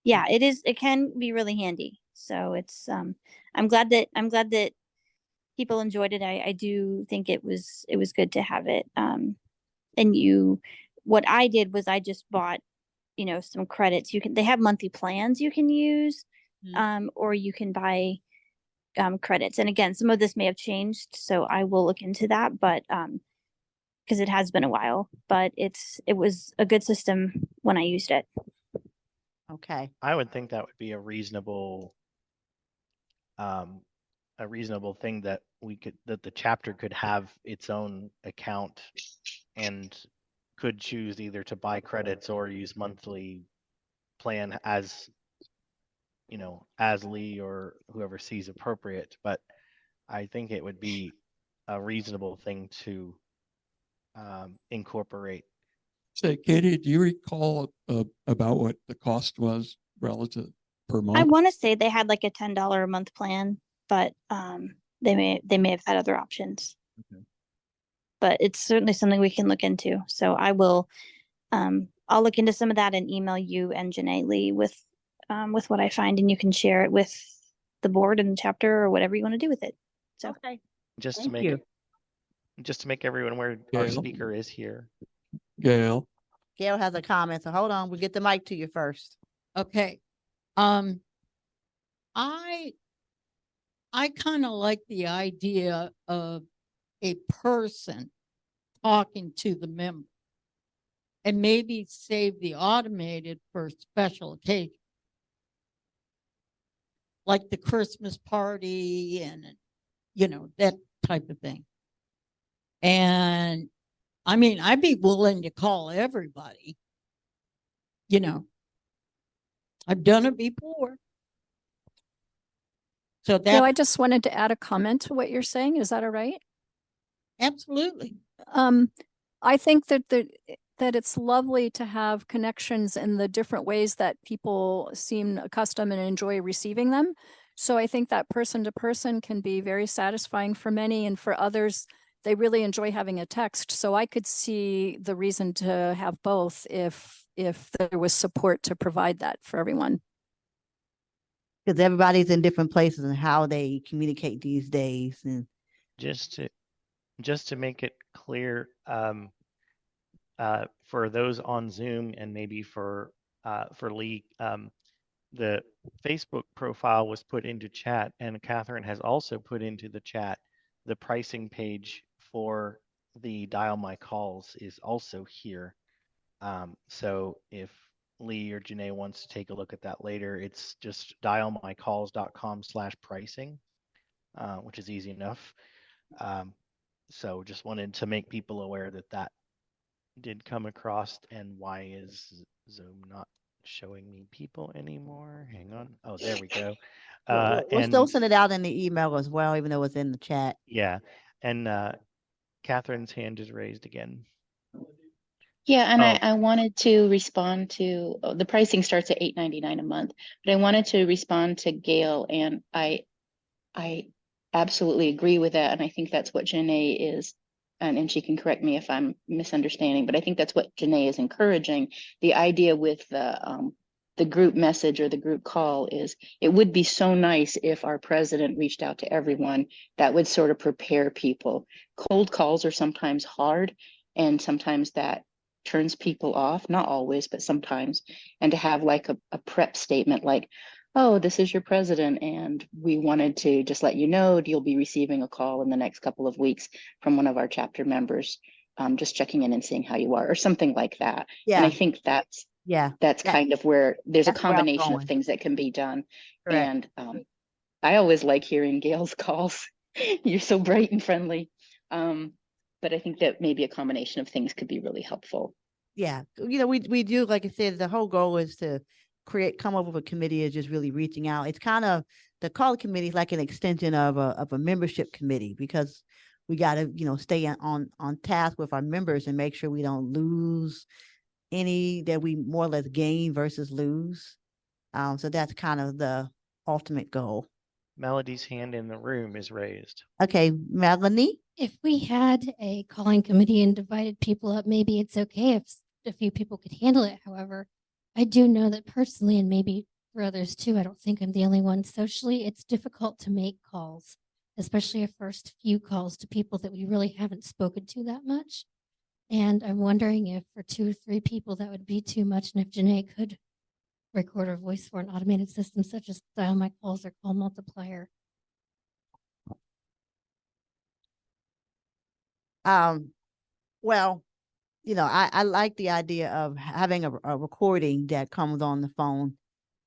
Yeah, it is. It can be really handy. So it's I'm glad that people enjoyed it. I do think it was good to have it. And what I did was I just bought, some credits. They have monthly plans you can use, or you can buy credits. And again, some of this may have changed, so I will look into that, but because it has been a while, but it was a good system when I used it. Okay. I would think that would be a reasonable thing that the chapter could have its own account and could choose either to buy credits or use monthly plan as Lee or whoever sees appropriate. But I think it would be a reasonable thing to incorporate. Say, Katie, do you recall about what the cost was relative per month? I want to say they had like a $10 a month plan, but they may have had other options. Okay. But it's certainly something we can look into. So I will I'll look into some of that and email you and Janae Lee with what I find, and you can share it with the board and the chapter or whatever you want to do with it. So okay. Just Thank to you. make everyone aware, our speaker is here. Gail. Gail has a comment, so hold on. We'll get the mic to you first. Okay. I kind of like the idea of a person talking to the member and maybe save the automated for special occasions, like the Christmas party and, that type of thing. And I mean, I'd be willing to call everybody. I've done it before. So that. No, I just wanted to add a comment to what you're saying. Is that all right? Absolutely. I think that it's lovely to have connections in the different ways that people seem accustomed and enjoy receiving them. So I think that person to person can be very satisfying for many, and for others, they really enjoy having a text. So I could see the reason to have both if there was support to provide that for everyone. Because everybody's in different places and how they communicate these days. And Just to make it clear, for those on Zoom and maybe for Lee, the Facebook profile was put into chat, and Catherine has also put into the chat the pricing page for the Dial My Calls is also here. So if Lee or Janae wants to take a look at that later, it's just dialmycalls.com/pricing, which is easy enough. So just wanted to make people aware that did come across. And why is Zoom not showing me people anymore? Hang on. Oh, there we go. we'll still send it out in the email as well, even though it's in the chat. Yeah. And Catherine's hand is raised again. Yeah, and I wanted to respond to the pricing starts at $8.99 a month, but I wanted to respond to Gail, and I absolutely agree with that, and I think that's what Janae is, and she can correct me if I'm misunderstanding, but I think that's what Janae is encouraging. The idea with the group message or the group call is it would be so nice if our president reached out to everyone. That would sort of prepare people. Cold calls are sometimes hard, and sometimes that turns people off, not always, but sometimes. And to have like a prep statement like, oh, this is your president, and we wanted to just let you know you'll be receiving a call in the next couple of weeks from one of our chapter members, just checking in and seeing how you are, or something like that. Yeah. And I think that's kind of where there's a combination of things that can be done. Correct. And I always like hearing Gail's calls. You're so bright and friendly. But I think that maybe a combination of things could be really helpful. Yeah, we do, like I said, the whole goal is to come up with a committee is just really reaching out. It's kind of, the call committee is like an extension of a membership committee, because we got to, stay on task with our members and make sure we don't lose any, that we more or less gain versus lose. So that's kind of the ultimate goal. Melody's hand in the room is raised. Okay, Melanie? If we had a calling committee and divided people up, maybe it's okay if a few people could handle it. However, I do know that personally, and maybe for others too, I don't think I'm the only one. Socially, it's difficult to make calls, especially a first few calls to people that we really haven't spoken to that much. And I'm wondering if for 2 or 3 people that would be too much, and if Janae could record her voice for an automated system such as Dial My Calls or Call Multiplier. Well, I like the idea of having a recording that comes on the phone,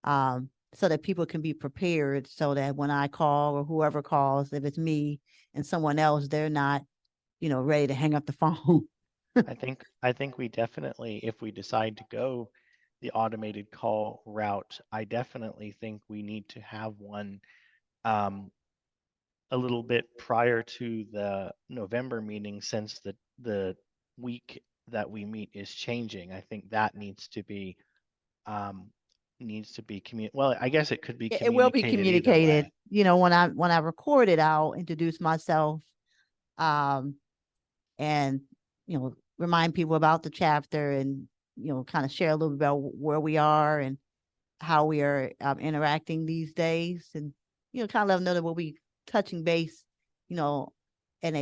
so that people can be prepared, so that when I call or whoever calls, if it's me and someone else, they're not, ready to hang up the phone. I think we definitely, if we decide to go the automated call route, I definitely think we need to have one a little bit prior to the November meeting, since the week that we meet is changing. I think that needs to be well, I guess it could be It will be communicated either communicated. way. When I record it, I'll introduce myself, and remind people about the chapter, and kind of share a little bit about where we are and how we are interacting these days, and kind of let them know that we'll be touching base, and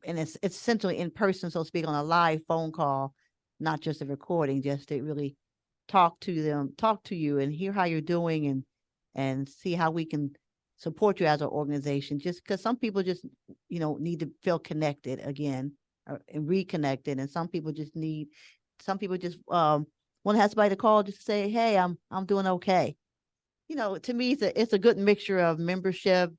it's essentially in person, so to speak, on a live phone call, not just a recording, just to really talk to you and hear how you're doing, and see how we can support you as an organization. Just because some people just need to feel connected again, and reconnected, and some people just want to have somebody to call just to say, hey, I'm doing okay. To me, it's a good mixture of membership.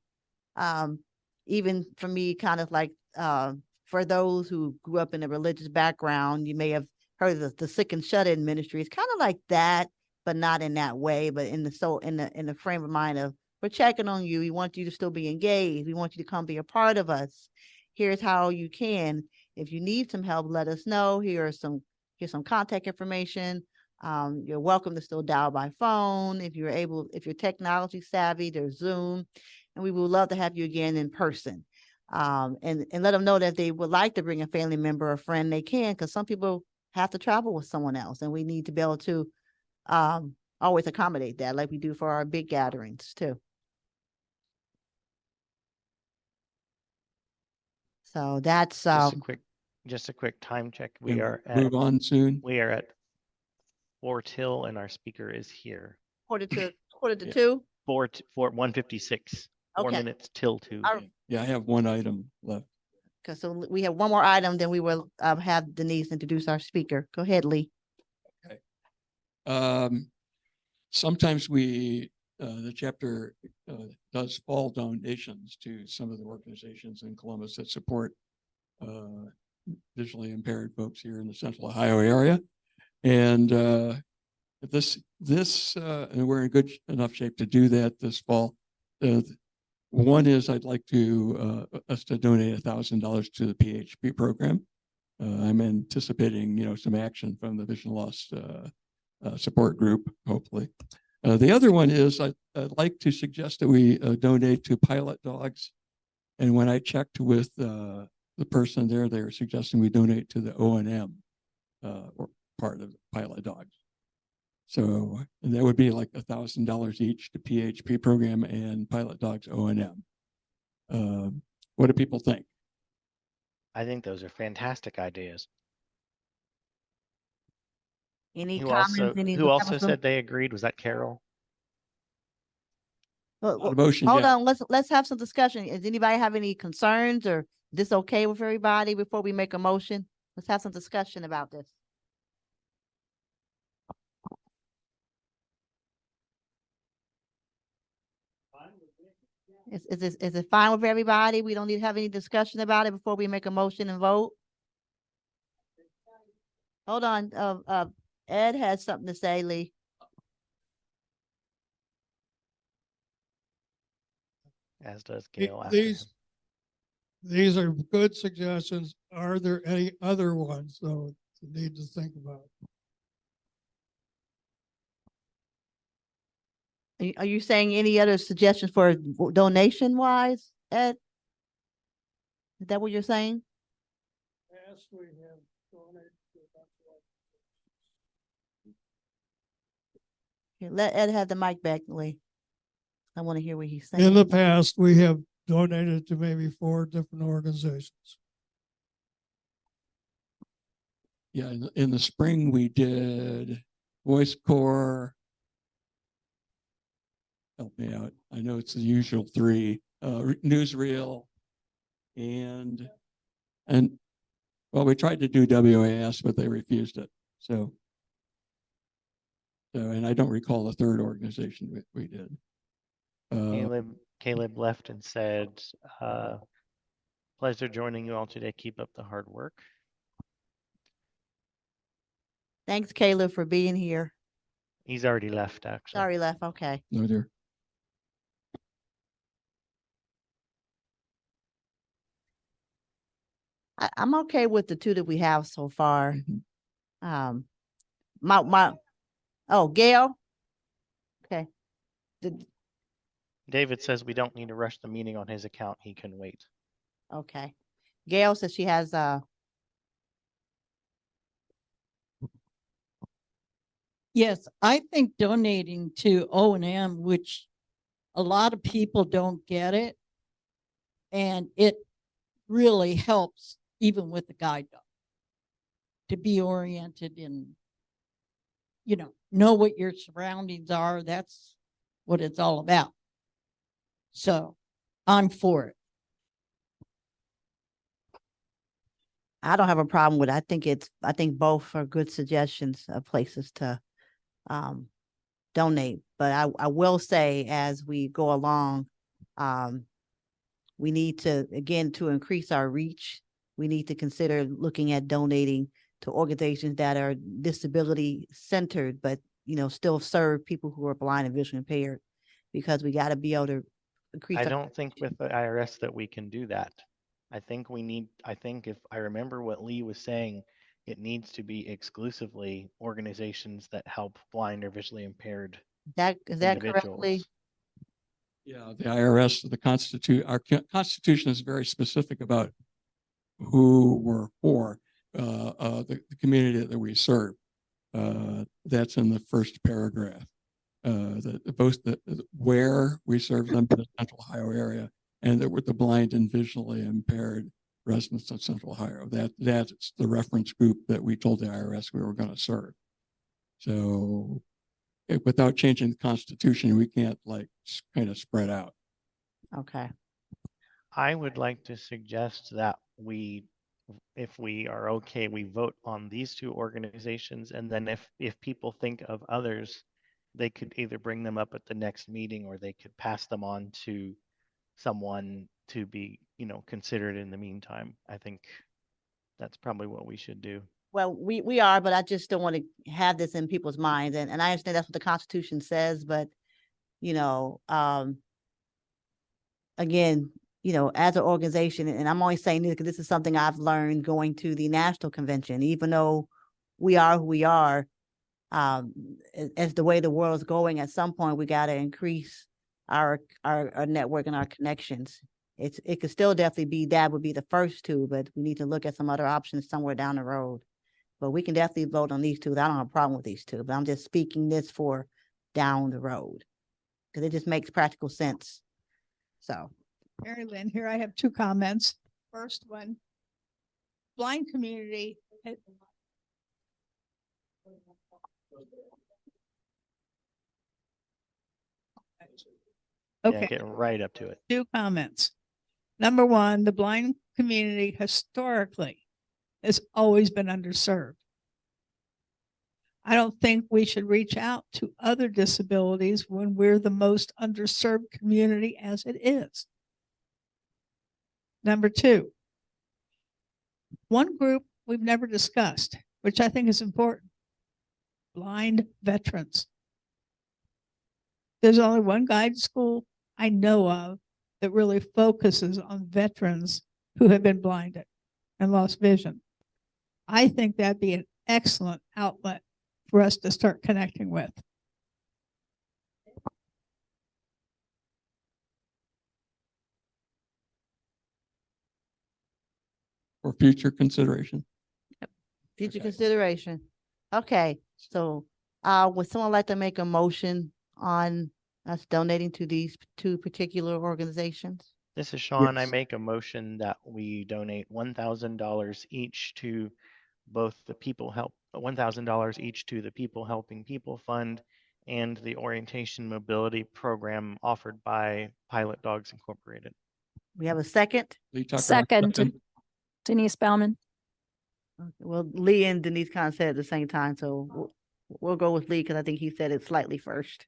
Even for me, kind of like, for those who grew up in a religious background, you may have heard of the sick and shut-in ministry. It's kind of like that, but not in that way, but in the frame of mind of, we're checking on you. We want you to still be engaged. We want you to come be a part of us. Here's how you can. If you need some help, let us know. Here's some contact information. You're welcome to still dial by phone. If you're technology savvy, there's Zoom, and we would love to have you again in person. And let them know that if they would like to bring a family member or friend, they can, because some people have to travel with someone else, and we need to be able to always accommodate that, like we do for our big gatherings too. So that's just a quick time check. We move on soon. We are at 4 till, and our speaker is here. quarter to 2. 1:56. 4 Okay. minutes till 2. Yeah, I have one item left. Okay, so we have one more item, then we will have Denise introduce our speaker. Go ahead, Lee. Okay. Sometimes the chapter does fall donations to some of the organizations in Columbus that support visually impaired folks here in the Central Ohio area. And and we're in good enough shape to do that this fall. One is I'd like us to donate $1,000 to the PHP program. I'm anticipating, some action from the vision loss support group, hopefully. The other one is I'd like to suggest that we donate to Pilot Dogs. And when I checked with the person there, they were suggesting we donate to the O&M or part of Pilot Dogs. So that would be like $1,000 each to PHP program and Pilot Dogs O&M. What do people think? I think those are fantastic ideas. Any Who comments? also said they agreed? Was that Carol? Motion, hold yeah. on, let's have some discussion. Does anybody have any concerns, or this okay with everybody before we make a motion? Let's have some discussion about this. Is it fine with everybody? We don't need to have any discussion about it before we make a motion and vote? Hold on, Ed has something to say, Lee. As does Gail after These, him. these are good suggestions. Are there any other ones though you need to think about? Are you saying any other suggestions for donation wise, Ed? Is that what you're saying? Yes, we have donated to a bunch of Here, let Ed have the mic back, Lee. I want to hear what he's saying. In the past, we have donated to maybe 4 different organizations. Yeah, in the spring we did Voice Corps. Help me out. I know it's the usual 3. Newsreel and well, we tried to do WAS, but they refused it. So and I don't recall the third organization we did. Caleb left and said, pleasure joining you all today. Keep up the hard work. Thanks, Caleb, for being here. He's already left, actually. Sorry, left. Okay. No, dear. I'm okay with the 2 that we have so far. Mm-hmm. Oh, Gail. Okay. David says we don't need to rush the meeting on his account. He can wait. Okay. Gail says she has Yes, I think donating to O&M, which a lot of people don't get it, and it really helps even with the guide dog to be oriented in, know what your surroundings are. That's what it's all about. So I'm for it. I don't have a problem with it. I think both are good suggestions of places to donate. But I will say, as we go along, we need to, again, to increase our reach, we need to consider looking at donating to organizations that are disability centered, but still serve people who are blind and visually impaired, because we got to be able to increase. I don't think with the IRS that we can do that. I think if I remember what Lee was saying, it needs to be exclusively organizations that help blind or visually impaired Is that correctly? Yeah, the IRS, our Constitution is very specific about who we're for, the community that we serve. That's in the first paragraph. Where we serve them in the Central Ohio area, and that with the blind and visually impaired residents of Central Ohio. That's the reference group that we told the IRS we were going to serve. So without changing the Constitution, we can't kind of spread out. Okay. I would like to suggest that if we are okay, we vote on these 2 organizations, and then if people think of others, they could either bring them up at the next meeting, or they could pass them on to someone to be, considered in the meantime. I think that's probably what we should do. Well, we are, but I just don't want to have this in people's minds. And I understand that's what the Constitution says, but, again, as an organization, and I'm only saying this because this is something I've learned going to the national convention, even though we are who we are, as the way the world's going, at some point, we got to increase our network and our connections. It could still definitely be, that would be the first 2, but we need to look at some other options somewhere down the road. But we can definitely vote on these 2. I don't have a problem with these 2, but I'm just speaking this for down the road, because it just makes practical sense. So, Mary Lynn, here I have 2 comments. First one, blind community. Okay. Yeah, get right up to it. 2 comments. Number 1, the blind community historically has always been underserved. I don't think we should reach out to other disabilities when we're the most underserved community as it is. Number two, one group we've never discussed, which I think is important, blind veterans. There's only one guidance school I know of that really focuses on veterans who have been blinded and lost vision. I think that'd be an excellent outlet for us to start connecting with. For future consideration. Future Okay. consideration. Okay, so would someone like to make a motion on us donating to these two particular organizations? This is Sean. I Yes. make a motion that we donate $1,000 each to both the $1,000 each to the People Helping People Fund and the Orientation Mobility Program offered by Pilot Dogs Incorporated. We have a second? Lee Tucker, Second, Denise Bauman. Okay, well, Lee and Denise kind of said at the same time, so we'll go with Lee because I think he said it slightly first.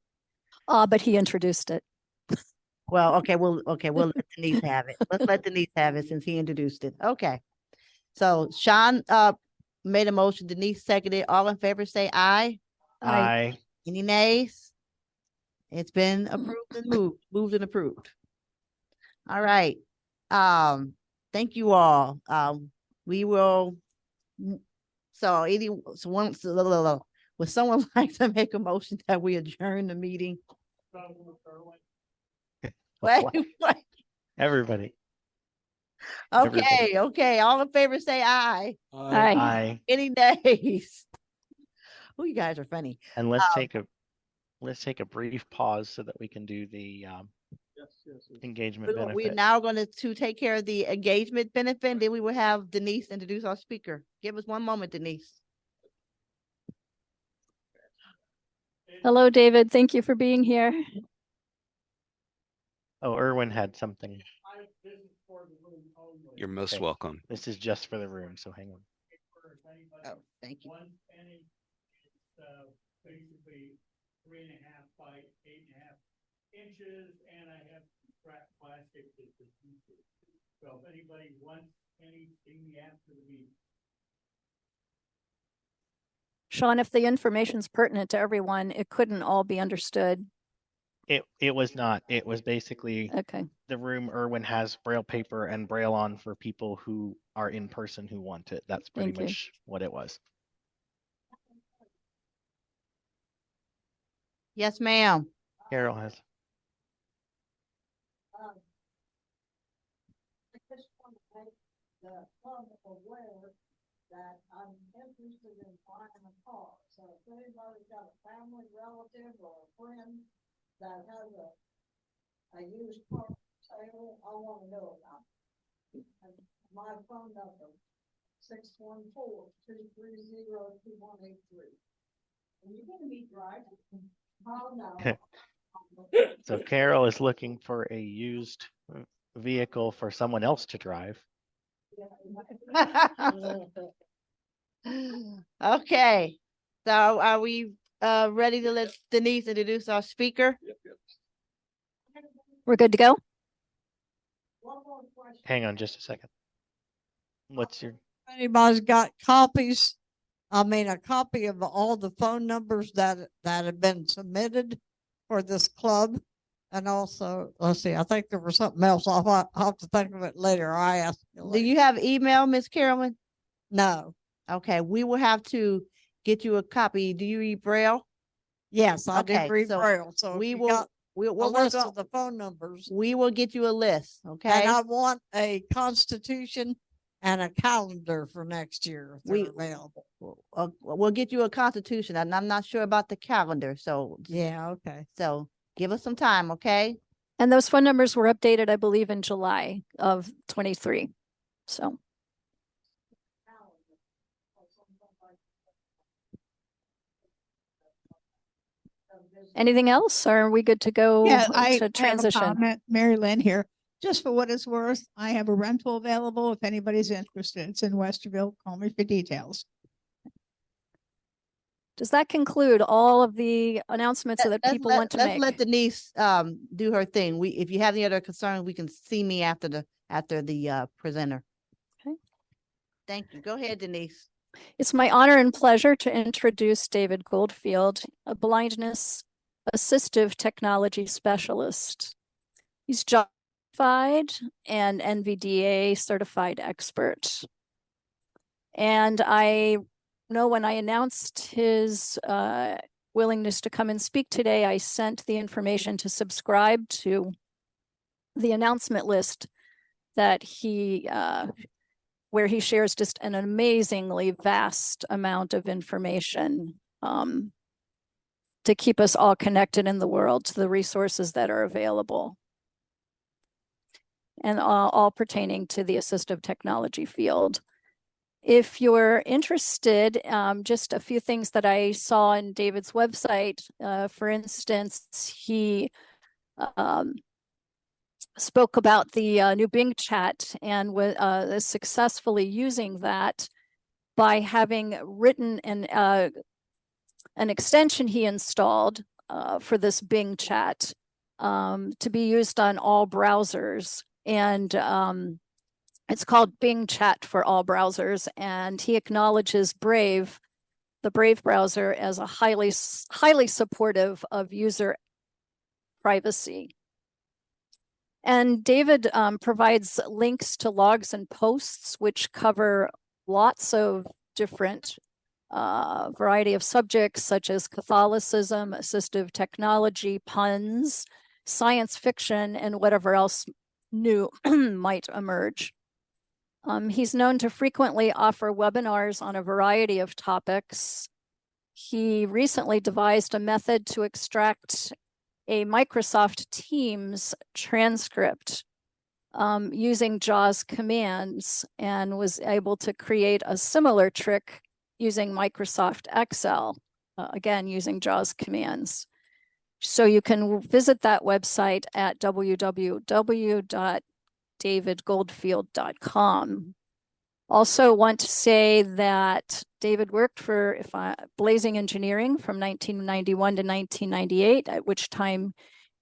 But he introduced it. Well, okay, we'll let Denise have it. Let's let Denise have it since he introduced it. Okay. So Sean made a motion, Denise seconded. All in favor say aye. Aye. Any nays? It's been approved and moved and approved. All right. Thank you all. We will. Would someone like to make a motion that we adjourn the meeting? Wait, wait. Everybody. Okay, okay. All in favor say aye. Aye. Aye. Any nays? Oh, you guys are funny. And let's take a brief pause so that we can do the engagement We're benefit. now going to take care of the engagement benefit, and then we will have Denise introduce our speaker. Give us one moment, Denise. Hello, David. Thank you for being here. Oh, Erwin had something. You're most Okay. welcome. This is just for the room, so hang on. Oh, thank you. Basically 3.5 by 8.5 inches, and I have scrap plastic that's a feature. So if anybody wants anything after the meeting. Sean, if the information's pertinent to everyone, it couldn't all be understood. It was not. It was basically Okay. the room Erwin has Braille paper and Braille on for people who are in person who want it. That's pretty Thank you. much what it was. Yes, ma'am. Carol has. I just want to make the public aware that I'm interested in buying a car. So if anybody's got a family relative or a friend that has a used car sale, I want to know about it. And my phone number, 614-230-2183. And you're going to be driving? Oh, no. So Carol is looking for a used vehicle for someone else to drive. Okay, so are we ready to let Denise introduce our speaker? We're good to go? Hang on just a second. What's your Anybody's got copies, a copy of all the phone numbers that have been submitted for this club. And also, let's see, I think there was something else. I'll have to think of it later. I asked. Do you have email, Miss Carolyn? No. Okay, we will have to get you a copy. Do you read Braille? Yes, I Okay, did read so Braille. So we if you will. got We'll a work list on. of the phone numbers. We will get you a list. Okay. And I want a constitution and a calendar for next year if they're available. We'll get you a constitution, and I'm not sure about the calendar. So yeah, okay. So give us some time, okay? And those phone numbers were updated, I believe, in July of 23. So. Anything else? Or are we good to go to transition? Have a comment. Mary Lynn here. Just for what it's worth, I have a rental available if anybody's interested. It's in Westerville. Call me for details. Does that conclude all of the announcements that people want to let's make? let Denise do her thing. If you have any other concerns, we can see me after the presenter. Okay. Thank you. Go ahead, Denise. It's my honor and pleasure to introduce David Goldfield, a blindness assistive technology specialist. He's certified and NVDA certified expert. And I know when I announced his willingness to come and speak today, I sent the information to subscribe to the announcement list that where he shares just an amazingly vast amount of information to keep us all connected in the world to the resources that are available, and all pertaining to the assistive technology field. If you're interested, just a few things that I saw on David's website. For instance, he spoke about the new Bing chat and was successfully using that by having written an extension he installed for this Bing chat to be used on all browsers. And it's called Bing Chat for all browsers. And he acknowledges Brave, the Brave browser, as a highly supportive of user privacy. And David provides links to logs and posts, which cover lots of different variety of subjects, such as Catholicism, assistive technology, puns, science fiction, and whatever else new might emerge. He's known to frequently offer webinars on a variety of topics. He recently devised a method to extract a Microsoft Teams transcript using JAWS commands, and was able to create a similar trick using Microsoft Excel, again, using JAWS commands. So you can visit that website at www.davidgoldfield.com. Also want to say that David worked for Blazing Engineering from 1991 to 1998, at which time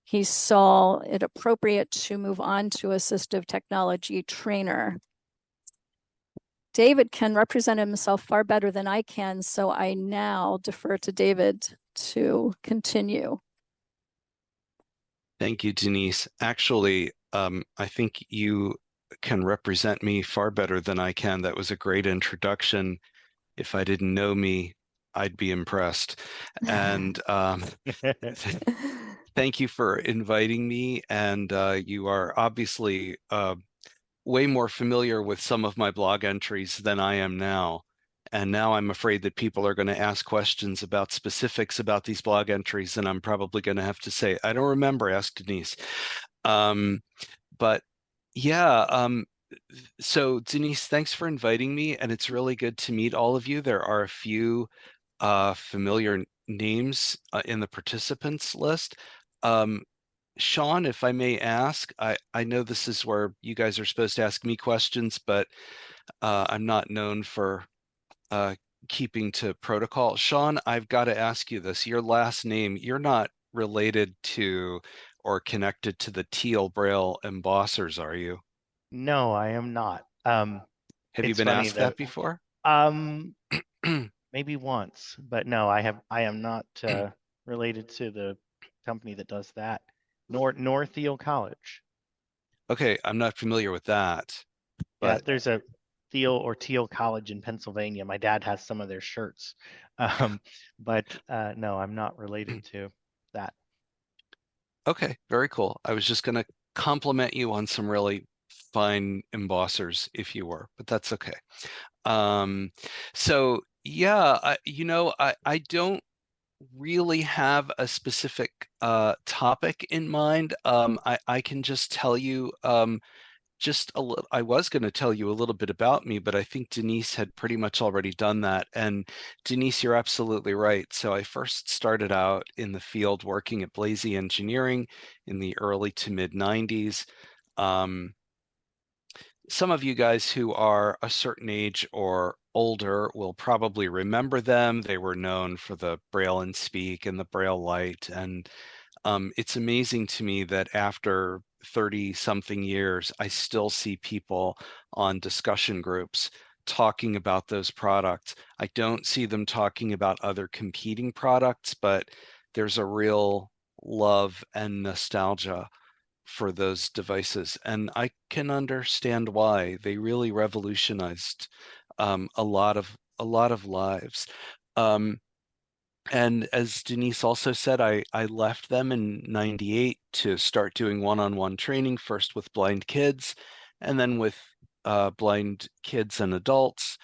he saw it appropriate to move on to assistive technology trainer. David can represent himself far better than I can, so I now defer to David to continue. Thank you, Denise. Actually, I think you can represent me far better than I can. That was a great introduction. If I didn't know me, I'd be impressed. And thank you for inviting me. And you are obviously way more familiar with some of my blog entries than I am now. And now I'm afraid that people are going to ask questions about specifics about these blog entries, and I'm probably going to have to say, I don't remember, ask Denise. But yeah, so Denise, thanks for inviting me, and it's really good to meet all of you. There are a few familiar names in the participants list. Sean, if I may ask, I know this is where you guys are supposed to ask me questions, but I'm not known for keeping to protocol. Sean, I've got to ask you this. Your last name, you're not related to or connected to the Teal Braille embossers, are you? No, I am not. Have you been asked that before? Maybe once, but no, I am not related to the company that does that, nor Thiel College. Okay, I'm not familiar with that. Yeah, But there's a Thiel College in Pennsylvania. My dad has some of their shirts. But no, I'm not related to that. okay, very cool. I was just going to compliment you on some really fine embossers if you were, but that's okay. So yeah, I don't really have a specific topic in mind. I can just tell you just a little. I was going to tell you a little bit about me, but I think Denise had pretty much already done that. And Denise, you're absolutely right. So I first started out in the field working at Blazing Engineering in the early to mid 90s. some of you guys who are a certain age or older will probably remember them. They were known for the Braille and Speak and the Braille Light. And it's amazing to me that after 30 something years, I still see people on discussion groups talking about those products. I don't see them talking about other competing products, but there's a real love and nostalgia for those devices. And I can understand why. They really revolutionized a lot of lives. And as Denise also said, I left them in 98 to start doing one-on-one training, first with blind kids and then with blind kids and adults.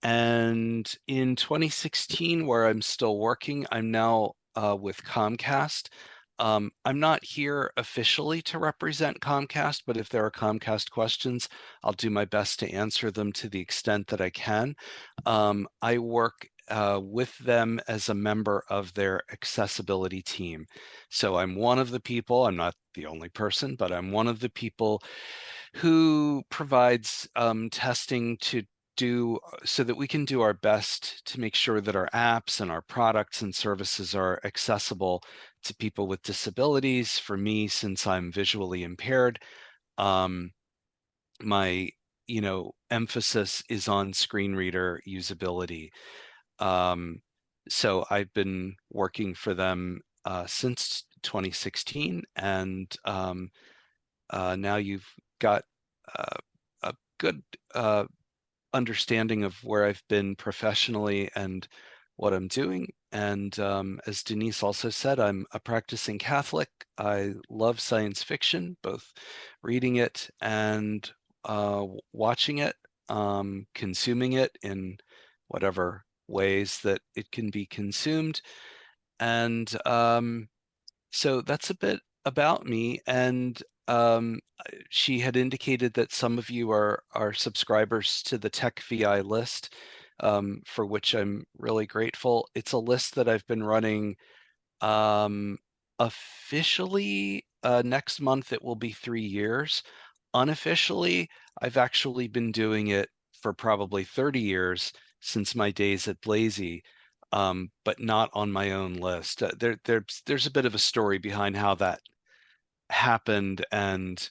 And in 2016, where I'm still working, I'm now with Comcast. I'm not here officially to represent Comcast, but if there are Comcast questions, I'll do my best to answer them to the extent that I can. I work with them as a member of their accessibility team. So I'm one of the people, I'm not the only person, but I'm one of the people who provides testing to do so that we can do our best to make sure that our apps and our products and services are accessible to people with disabilities. For me, since I'm visually impaired, my emphasis is on screen reader usability. So I've been working for them since 2016, and now you've got a good understanding of where I've been professionally and what I'm doing. And as Denise also said, I'm a practicing Catholic. I love science fiction, both reading it and watching it, consuming it in whatever ways that it can be consumed. And so that's a bit about me. And she had indicated that some of you are subscribers to the Tech VI list, for which I'm really grateful. It's a list that I've been running officially. Next month it will be 3 years. Unofficially, I've actually been doing it for probably 30 years since my days at Blazy, but not on my own list. There's a bit of a story behind how that happened and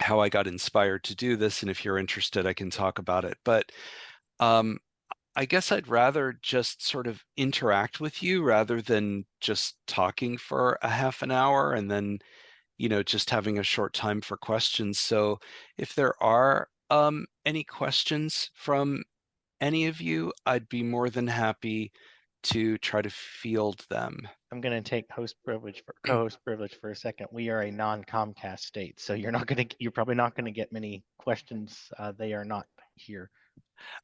how I got inspired to do this. And if you're interested, I can talk about it. But I guess I'd rather just sort of interact with you rather than just talking for a half an hour and then, just having a short time for questions. So if there are any questions from any of you, I'd be more than happy to try to field them. I'm going to take co-host privilege for a second. We are a non-Comcast state, so you're probably not going to get many questions. They are not here.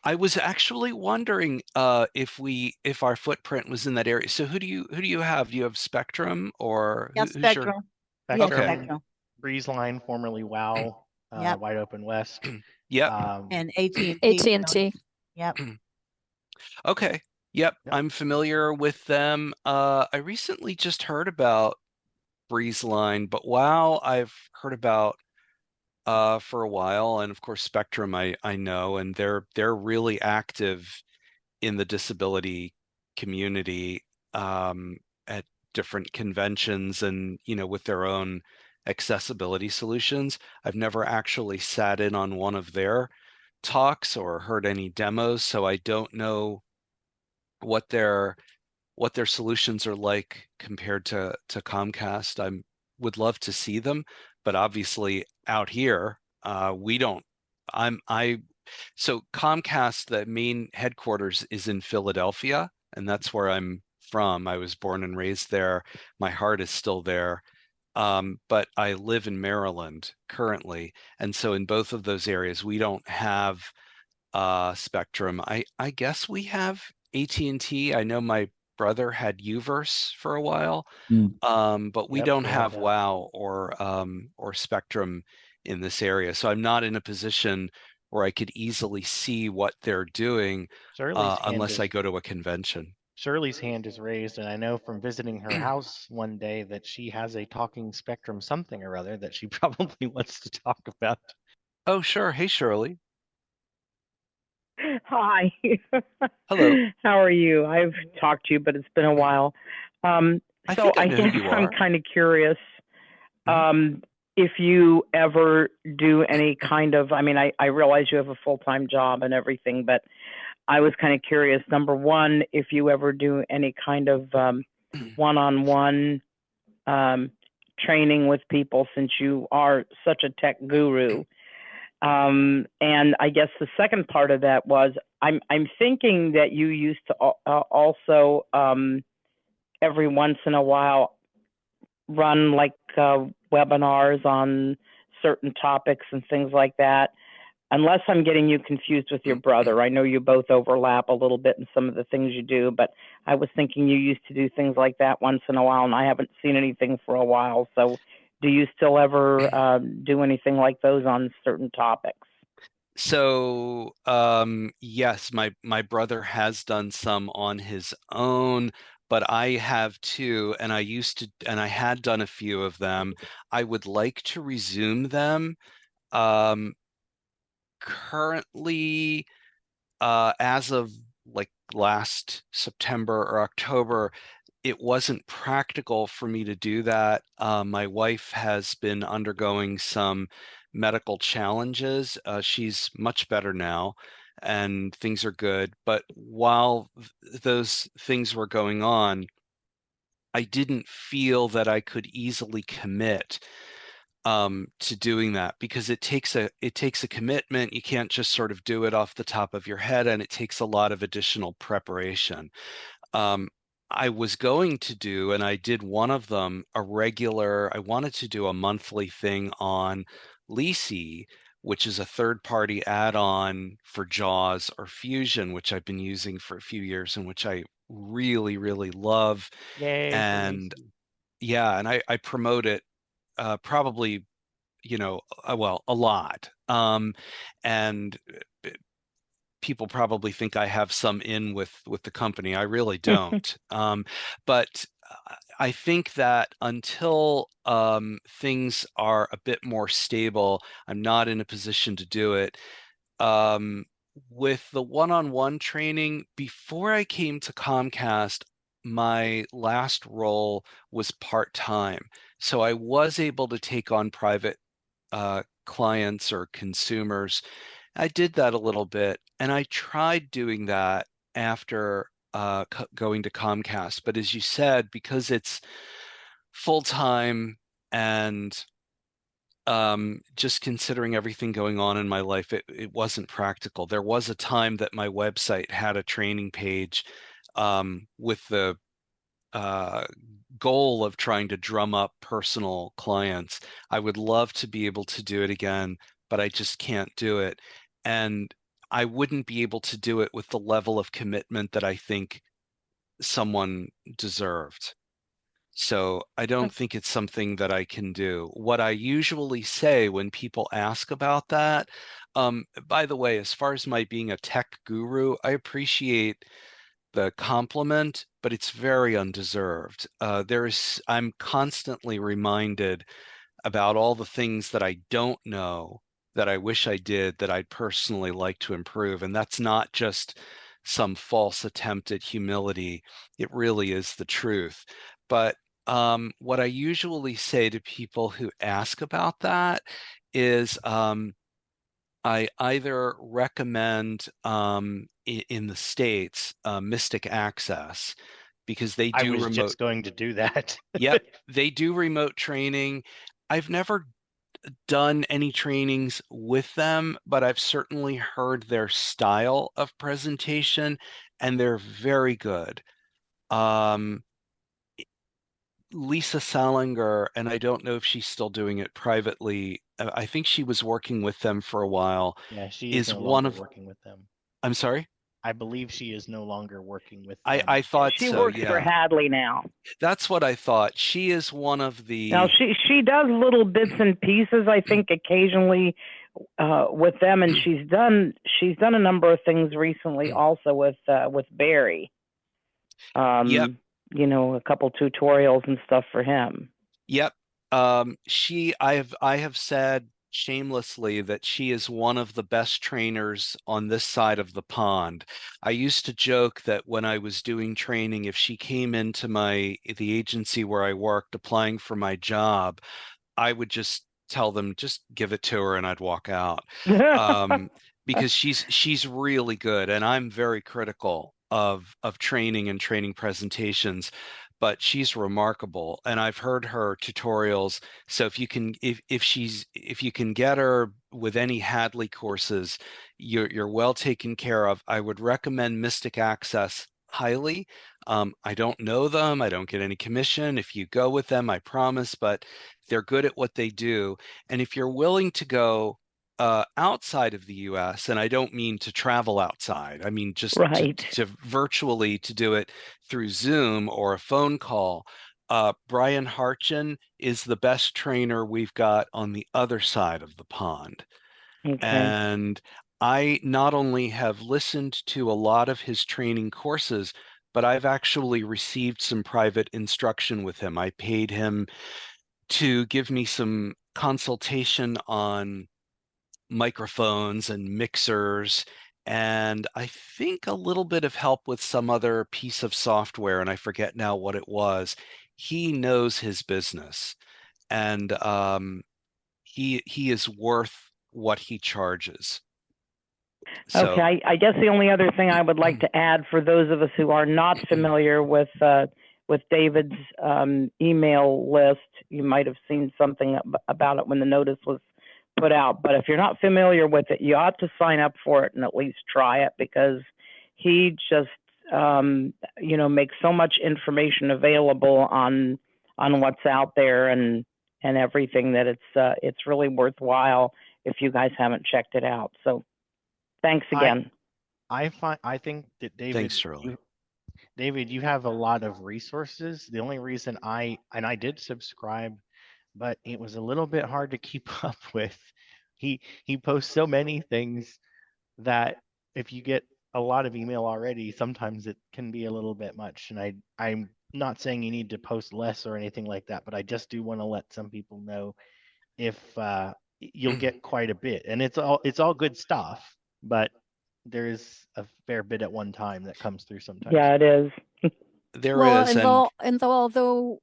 I was actually wondering if our footprint was in that area. So who do you have? Do you have Spectrum or Yeah, who's your Spectrum. We have Okay. Spectrum. Breezeline, formerly WOW, Yep. Wide Open West. Yep. And AT&T. AT&T. Yep. Okay. Yep. I'm familiar with them. I recently just heard about Breezeline, but WOW I've heard about for a while, and of course Spectrum I know, and they're really active in the disability community at different conventions and with their own accessibility solutions. I've never actually sat in on one of their talks or heard any demos, so I don't know what their solutions are like compared to Comcast. I would love to see them, but obviously out here we don't. So Comcast, the main headquarters is in Philadelphia, and that's where I'm from. I was born and raised there. My heart is still there. But I live in Maryland currently, and so in both of those areas we don't have Spectrum. I guess we have AT&T. I know my brother had Uverse for a while, but we Yep, don't we have have that. WOW or Spectrum in this area. So I'm not in a position where I could easily see what they're doing unless I go to a convention. Shirley's hand is raised, and I know from visiting her house one day that she has a talking Spectrum something or other that she probably wants to talk about. Oh, sure. Hey, Shirley. Hi. Hello. How are you? I've talked to you, but it's been a while. I So think I I know who guess you I'm are. kind of curious Mhm. if you ever do any kind of, I mean, I realize you have a full-time job and everything, but I was kind of curious, number one, if you ever do any kind of one-on-one training with people, since you are such a tech guru. And I guess the second part of that was I'm thinking that you used to also every once in a while run like webinars on certain topics and things like that. Unless I'm getting you confused with your brother. I know you both overlap a little bit in some of the things you do, but I was thinking you used to do things like that once in a while, and I haven't seen anything for a while. So do you still ever do anything like those on certain topics? So, yes, my brother has done some on his own, but I have too, and I had done a few of them. I would like to resume them. Um, Currently, as of like last September or October, it wasn't practical for me to do that. My wife has been undergoing some medical challenges. She's much better now and things are good. But while those things were going on, I didn't feel that I could easily commit to doing that because it takes a commitment. You can't just sort of do it off the top of your head, and it takes a lot of additional preparation. Um, I was going to do, and I did one of them, I wanted to do a monthly thing on Lisi, which is a third-party add-on for JAWS or Fusion, which I've been using for a few years and which I really, really love. Yay for And Lacey. yeah, and I promote it probably, well, a lot. And people probably think I have some in with the company. I really don't. But I think that until things are a bit more stable, I'm not in a position to do it. Um, with the one-on-one training, before I came to Comcast, my last role was part-time. So I was able to take on private clients or consumers. I did that a little bit, and I tried doing that after going to Comcast. But as you said, because it's full time and just considering everything going on in my life, it wasn't practical. There was a time that my website had a training page with the uh, goal of trying to drum up personal clients. I would love to be able to do it again, but I just can't do it. And I wouldn't be able to do it with the level of commitment that I think someone deserved. So I don't think it's something that I can do. What I usually say when people ask about that, by the way, as far as my being a tech guru, I appreciate the compliment, but it's very undeserved. I'm constantly reminded about all the things that I don't know that I wish I did that I'd personally like to improve. And that's not just some false attempt at humility. It really is the truth. But what I usually say to people who ask about that is I either recommend in the States Mystic Access because they I do was remote. just going to do that. Yep, they do remote training. I've never done any trainings with them, but I've certainly heard their style of presentation, and they're very good. Um, Lisa Salinger, and I don't know if she's still doing it privately. I think she was working with them for a while. Yeah, she is Is no one longer of, working with them. I'm sorry? I believe she is no longer working with I them. I thought She so, works for yeah. Hadley now. That's what I thought. She is one of Now the, she does little bits and pieces, I think, occasionally with them, and she's done a number of things recently also with Barry. yep, A couple tutorials and stuff for him. yep. I have said shamelessly that she is one of the best trainers on this side of the pond. I used to joke that when I was doing training, if she came into the agency where I worked applying for my job, I would just tell them, just give it to her and I'd walk out. Because she's really good, and I'm very critical of training and training presentations, but she's remarkable, and I've heard her tutorials. So if you can get her with any Hadley courses, you're well taken care of. I would recommend Mystic Access highly. I don't know them. I don't get any commission if you go with them, I promise, but they're good at what they do. And if you're willing to go outside of the US, and I don't mean to travel outside, I mean just Right. to virtually to do it through Zoom or a phone call. Brian Harchin is the best trainer we've got on the other side of the pond. Okay. And I not only have listened to a lot of his training courses, but I've actually received some private instruction with him. I paid him to give me some consultation on microphones and mixers, and I think a little bit of help with some other piece of software, and I forget now what it was. He knows his business, and he is worth what he charges. So, Okay, I guess the only other thing I would like to add for those of us who are not familiar with David's email list, you might have seen something about it when the notice was put out. But if you're not familiar with it, you ought to sign up for it and at least try it, because he just makes so much information available on what's out there and everything that it's really worthwhile if you guys haven't checked it out. So thanks again. I think that David, thanks, Shirley. David, you have a lot of resources. The only reason I did subscribe, but it was a little bit hard to keep up with. He posts so many things that if you get a lot of email already, sometimes it can be a little bit much. And I'm not saying you need to post less or anything like that, but I just do want to let some people know if you'll get quite a bit. And it's all good stuff, but there is a fair bit at one time that comes through sometimes. Yeah, it is. There Well, is, and although,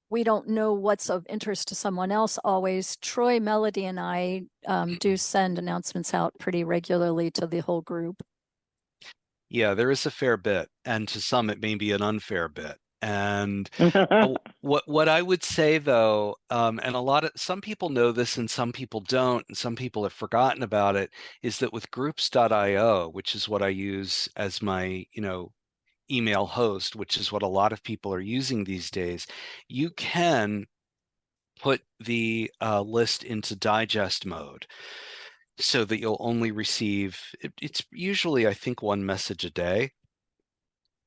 we don't know what's of interest to someone else always, Troy, Melody, and I do send announcements out pretty regularly to the whole group. Yeah, there is a fair bit, and to some it may be an unfair bit. And what I would say though, and some people know this and some people don't, and some people have forgotten about it, is that with groups.io, which is what I use as my, email host, which is what a lot of people are using these days, you can put the list into digest mode so that you'll only receive, it's usually, I think, one message a day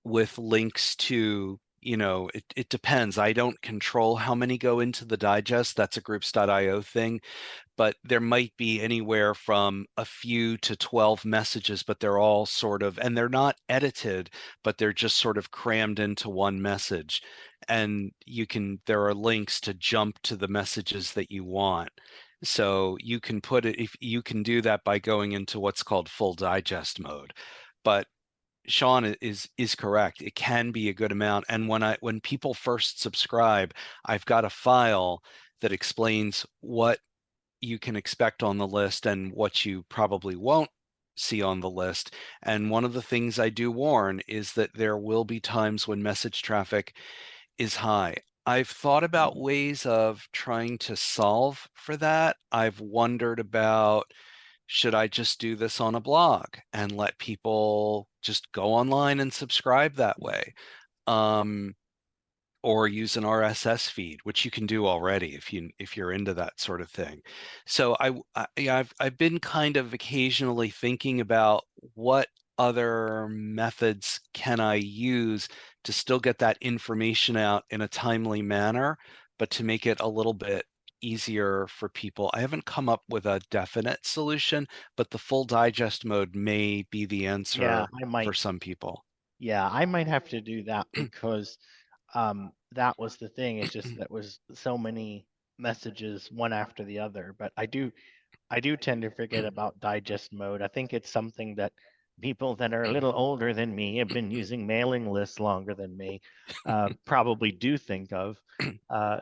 with links to, it depends. I don't control how many go into the digest. That's a groups.io thing. But there might be anywhere from a few to 12 messages, but they're all sort of, and they're not edited, but they're just sort of crammed into one message. And there are links to jump to the messages that you want. So you can if you can do that by going into what's called full digest mode. But Sean is correct. It can be a good amount. And when people first subscribe, I've got a file that explains what you can expect on the list and what you probably won't see on the list. And one of the things I do warn is that there will be times when message traffic is high. I've thought about ways of trying to solve for that. I've wondered about, should I just do this on a blog and let people just go online and subscribe that way? Or use an RSS feed, which you can do already if you're into that sort of thing. So I've been kind of occasionally thinking about what other methods can I use to still get that information out in a timely manner, but to make it a little bit easier for people. I haven't come up with a definite solution, but the full digest mode may be the answer for some people. Yeah, I might have to do that because that was the thing. It's just that was so many messages one after the other, but I do tend to forget about digest mode. I think it's something that people that are a little older than me, have been using mailing lists longer than me, probably do think of.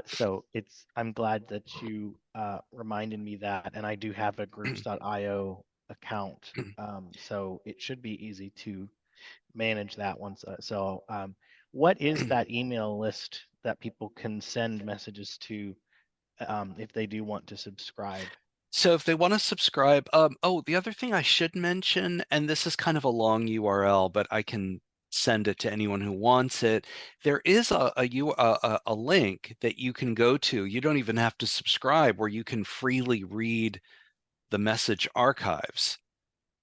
So I'm glad that you reminded me that, and I do have a groups.io account, so it should be easy to manage that once. What is that email list that people can send messages to if they do want to subscribe? So if they want to subscribe, oh, the other thing I should mention, and this is kind of a long URL, but I can send it to anyone who wants it. There is a link that you can go to. You don't even have to subscribe, where you can freely read the message archives.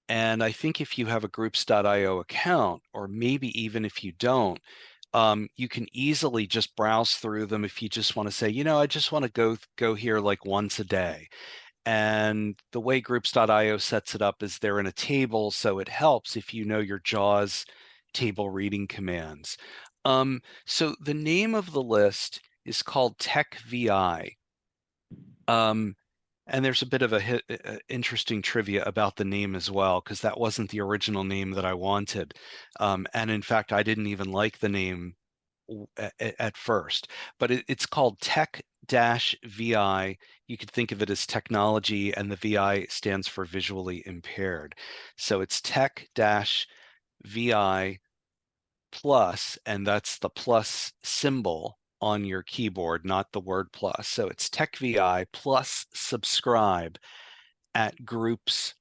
And I think if you have a groups.io account, or maybe even if you don't, you can easily just browse through them if you just want to say, I just want to go here like once a day. And the way groups.io sets it up is they're in a table, so it helps if you know your JAWS table reading commands. So the name of the list is called TechVI. And there's a bit of interesting trivia about the name as well, because that wasn't the original name that I wanted. And in fact, I didn't even like the name at first, but it's called Tech-VI. You could think of it as technology, and the VI stands for visually impaired. So it's Tech-VI plus, and that's the plus symbol on your keyboard, not the word plus. So it's TechVI plus subscribe at groups.io.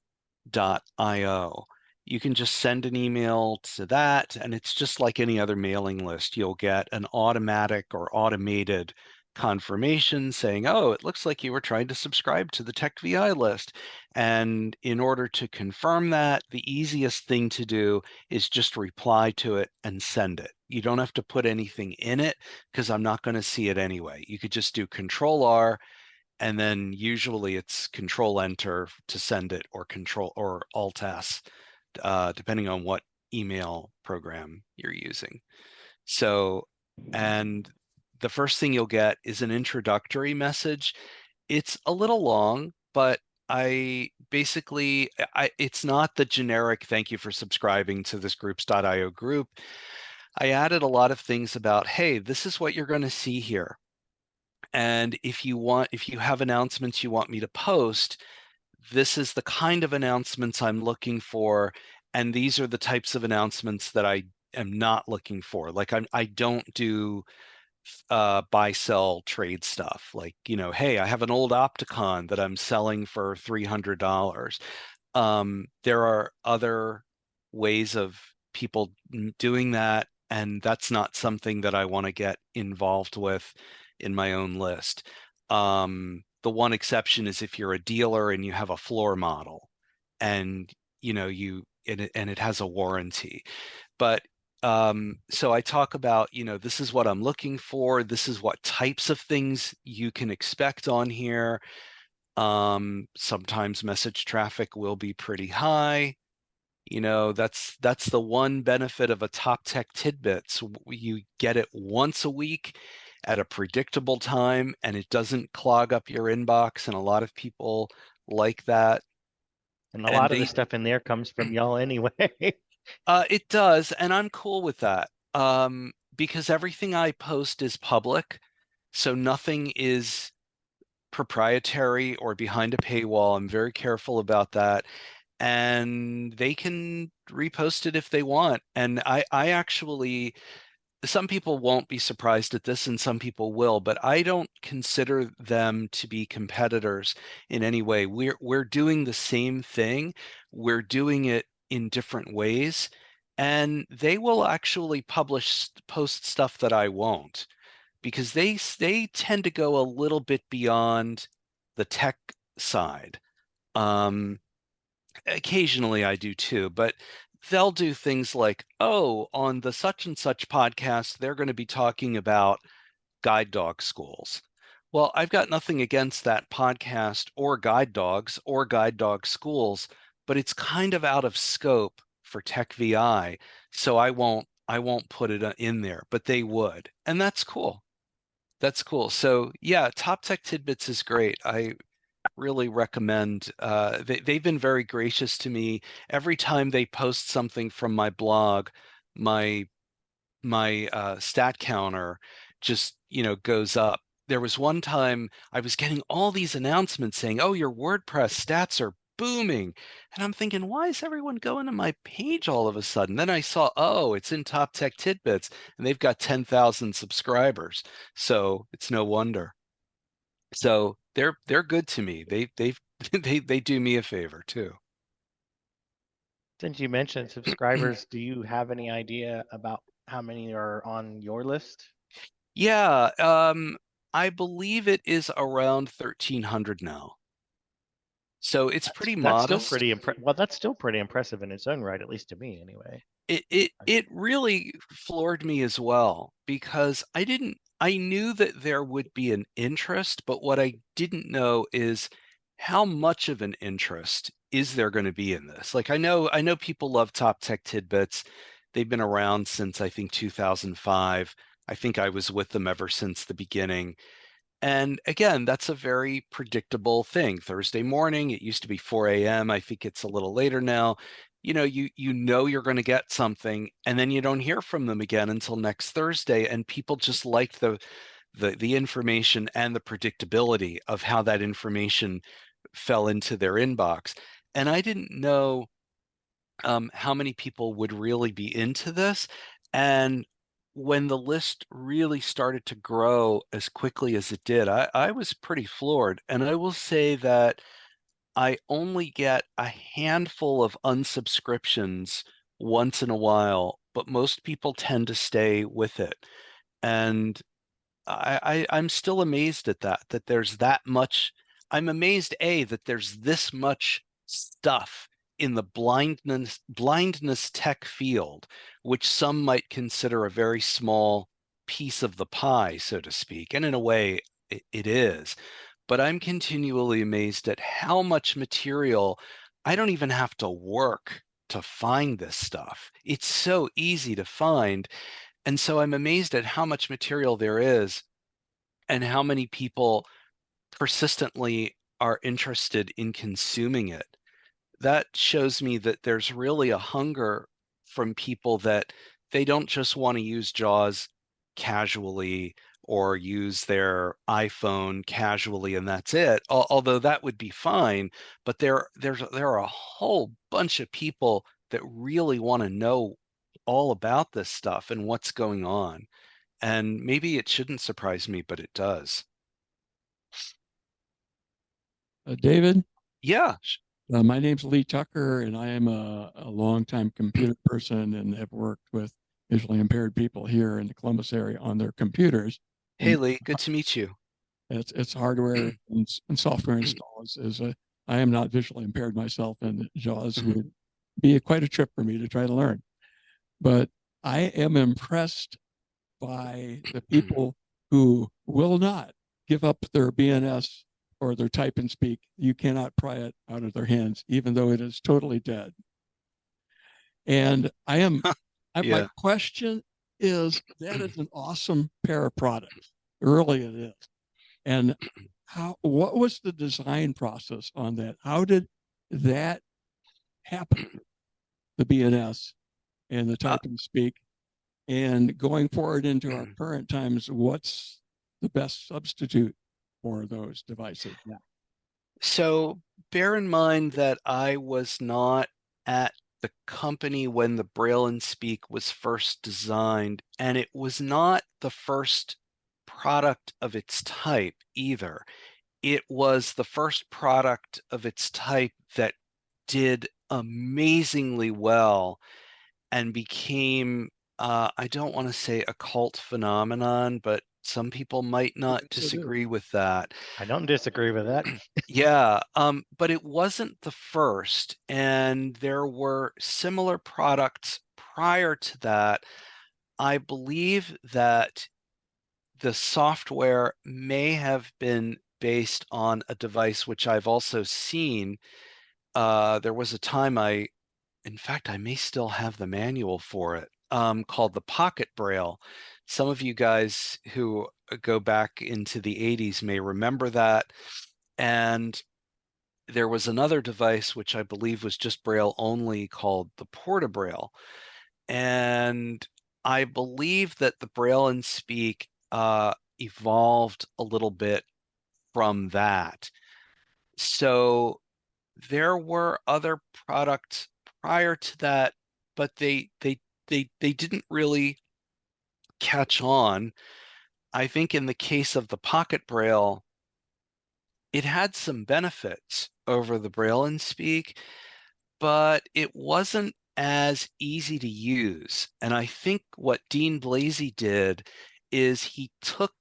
You can just send an email to that, and it's just like any other mailing list. You'll get an automatic or automated confirmation saying, oh, it looks like you were trying to subscribe to the TechVI list. And in order to confirm that, the easiest thing to do is just reply to it and send it. You don't have to put anything in it, because I'm not going to see it anyway. You could just do Control-R, and then usually it's Control-Enter to send it, or Control or Alt-S, depending on what email program you're using. So, and the first thing you'll get is an introductory message. It's a little long, but it's not the generic "thank you for subscribing to this groups.io group." I added a lot of things about, hey, this is what you're going to see here. And if you have announcements you want me to post, this is the kind of announcements I'm looking for, and these are the types of announcements that I am not looking for. Like I don't do buy sell trade stuff. Like, hey, I have an old Opticon that I'm selling for $300. There are other ways of people doing that, and that's not something that I want to get involved with in my own list. The one exception is if you're a dealer and you have a floor model, and it has a warranty. But so I talk about, this is what I'm looking for. This is what types of things you can expect on here. Sometimes message traffic will be pretty high. That's the one benefit of a Top Tech Tidbits. You get it once a week at a predictable time, and it doesn't clog up your inbox, and a lot of people like that. And a lot of the stuff in there comes from y'all anyway. It does, and I'm cool with that, because everything I post is public, so nothing is proprietary or behind a paywall. I'm very careful about that, and they can repost it if they want. And I actually, some people won't be surprised at this, and some people will, but I don't consider them to be competitors in any way. We're doing the same thing. We're doing it in different ways, and they will actually post stuff that I won't, because they tend to go a little bit beyond the tech side. Occasionally I do too, but they'll do things like, oh, on the such and such podcast, they're going to be talking about guide dog schools. Well, I've got nothing against that podcast or guide dogs or guide dog schools, but it's kind of out of scope for TechVI, so I won't put it in there, but they would, and that's cool. That's cool. So yeah, Top Tech Tidbits is great. I really recommend. They've been very gracious to me. Every time they post something from my blog, my stat counter just goes up. There was one time I was getting all these announcements saying, "Oh, your WordPress stats are booming," and I'm thinking, why is everyone going to my page all of a sudden? Then I saw, oh, it's in Top Tech Tidbits, and they've got 10,000 subscribers, so it's no wonder. So they're good to me. They've they do me a favor too. Since you mentioned subscribers, do you have any idea about how many are on your list? Yeah, I believe it is around 1,300 now. So it's pretty That's still modest. pretty well, that's still pretty impressive in its own right, at least to me anyway. It really floored me as well, because I knew that there would be an interest, but what I didn't know is how much of an interest is there going to be in this. Like, I know people love Top Tech Tidbits. They've been around since, I think, 2005. I think I was with them ever since the beginning. And again, that's a very predictable thing. Thursday morning, it used to be 4 a.m. I think it's a little later now. You know you're going to get something, and then you don't hear from them again until next Thursday. And people just like the information and the predictability of how that information fell into their inbox. And I didn't know how many people would really be into this. And when the list really started to grow as quickly as it did, I was pretty floored. And I will say that I only get a handful of unsubscriptions once in a while, but most people tend to stay with it. And I'm still amazed at that there's that much. I'm amazed, that there's this much stuff in the blindness tech field, which some might consider a very small piece of the pie, so to speak. And in a way, it is. But I'm continually amazed at how much material. I don't even have to work to find this stuff. It's so easy to find. And so I'm amazed at how much material there is and how many people persistently are interested in consuming it. That shows me that there's really a hunger from people, that they don't just want to use JAWS casually or use their iPhone casually and that's it. Although that would be fine, but there are a whole bunch of people that really want to know all about this stuff and what's going on. And maybe it shouldn't surprise me, but it does. David? Yeah. My name's Lee Tucker, and I am a longtime computer person and have worked with visually impaired people here in the Columbus area on their computers. Hey, Lee, good to meet you. It's hardware and software installs. I am not visually impaired myself, and JAWS would be quite a trip for me to try to learn. But I am impressed by the people who will not give up their BNS or their type and speak. You cannot pry it out of their hands, even though it is totally dead. And my question is, that is an awesome pair of products. Really it is. And what was the design process on that? How did that happen? The BNS and the type and speak, and going forward into our current times, what's the best substitute for those devices now? So bear in mind that I was not at the company when the Braille and Speak was first designed, and it was not the first product of its type either. It was the first product of its type that did amazingly well and became, I don't want to say a cult phenomenon, but some people might not disagree with that. I don't disagree with that. Yeah, but it wasn't the first, and there were similar products prior to that. I believe that the software may have been based on a device which I've also seen. There was a time in fact, I may still have the manual for it, called the Pocket Braille. Some of you guys who go back into the 80s may remember that. And there was another device, which I believe was just Braille only, called the Porta-Braille. And I believe that the Braille and Speak evolved a little bit from that. So there were other products prior to that, but they didn't really catch on. I think in the case of the Pocket Braille, it had some benefits over the Braille and Speak, but it wasn't as easy to use. And I think what Dean Blasey did is he took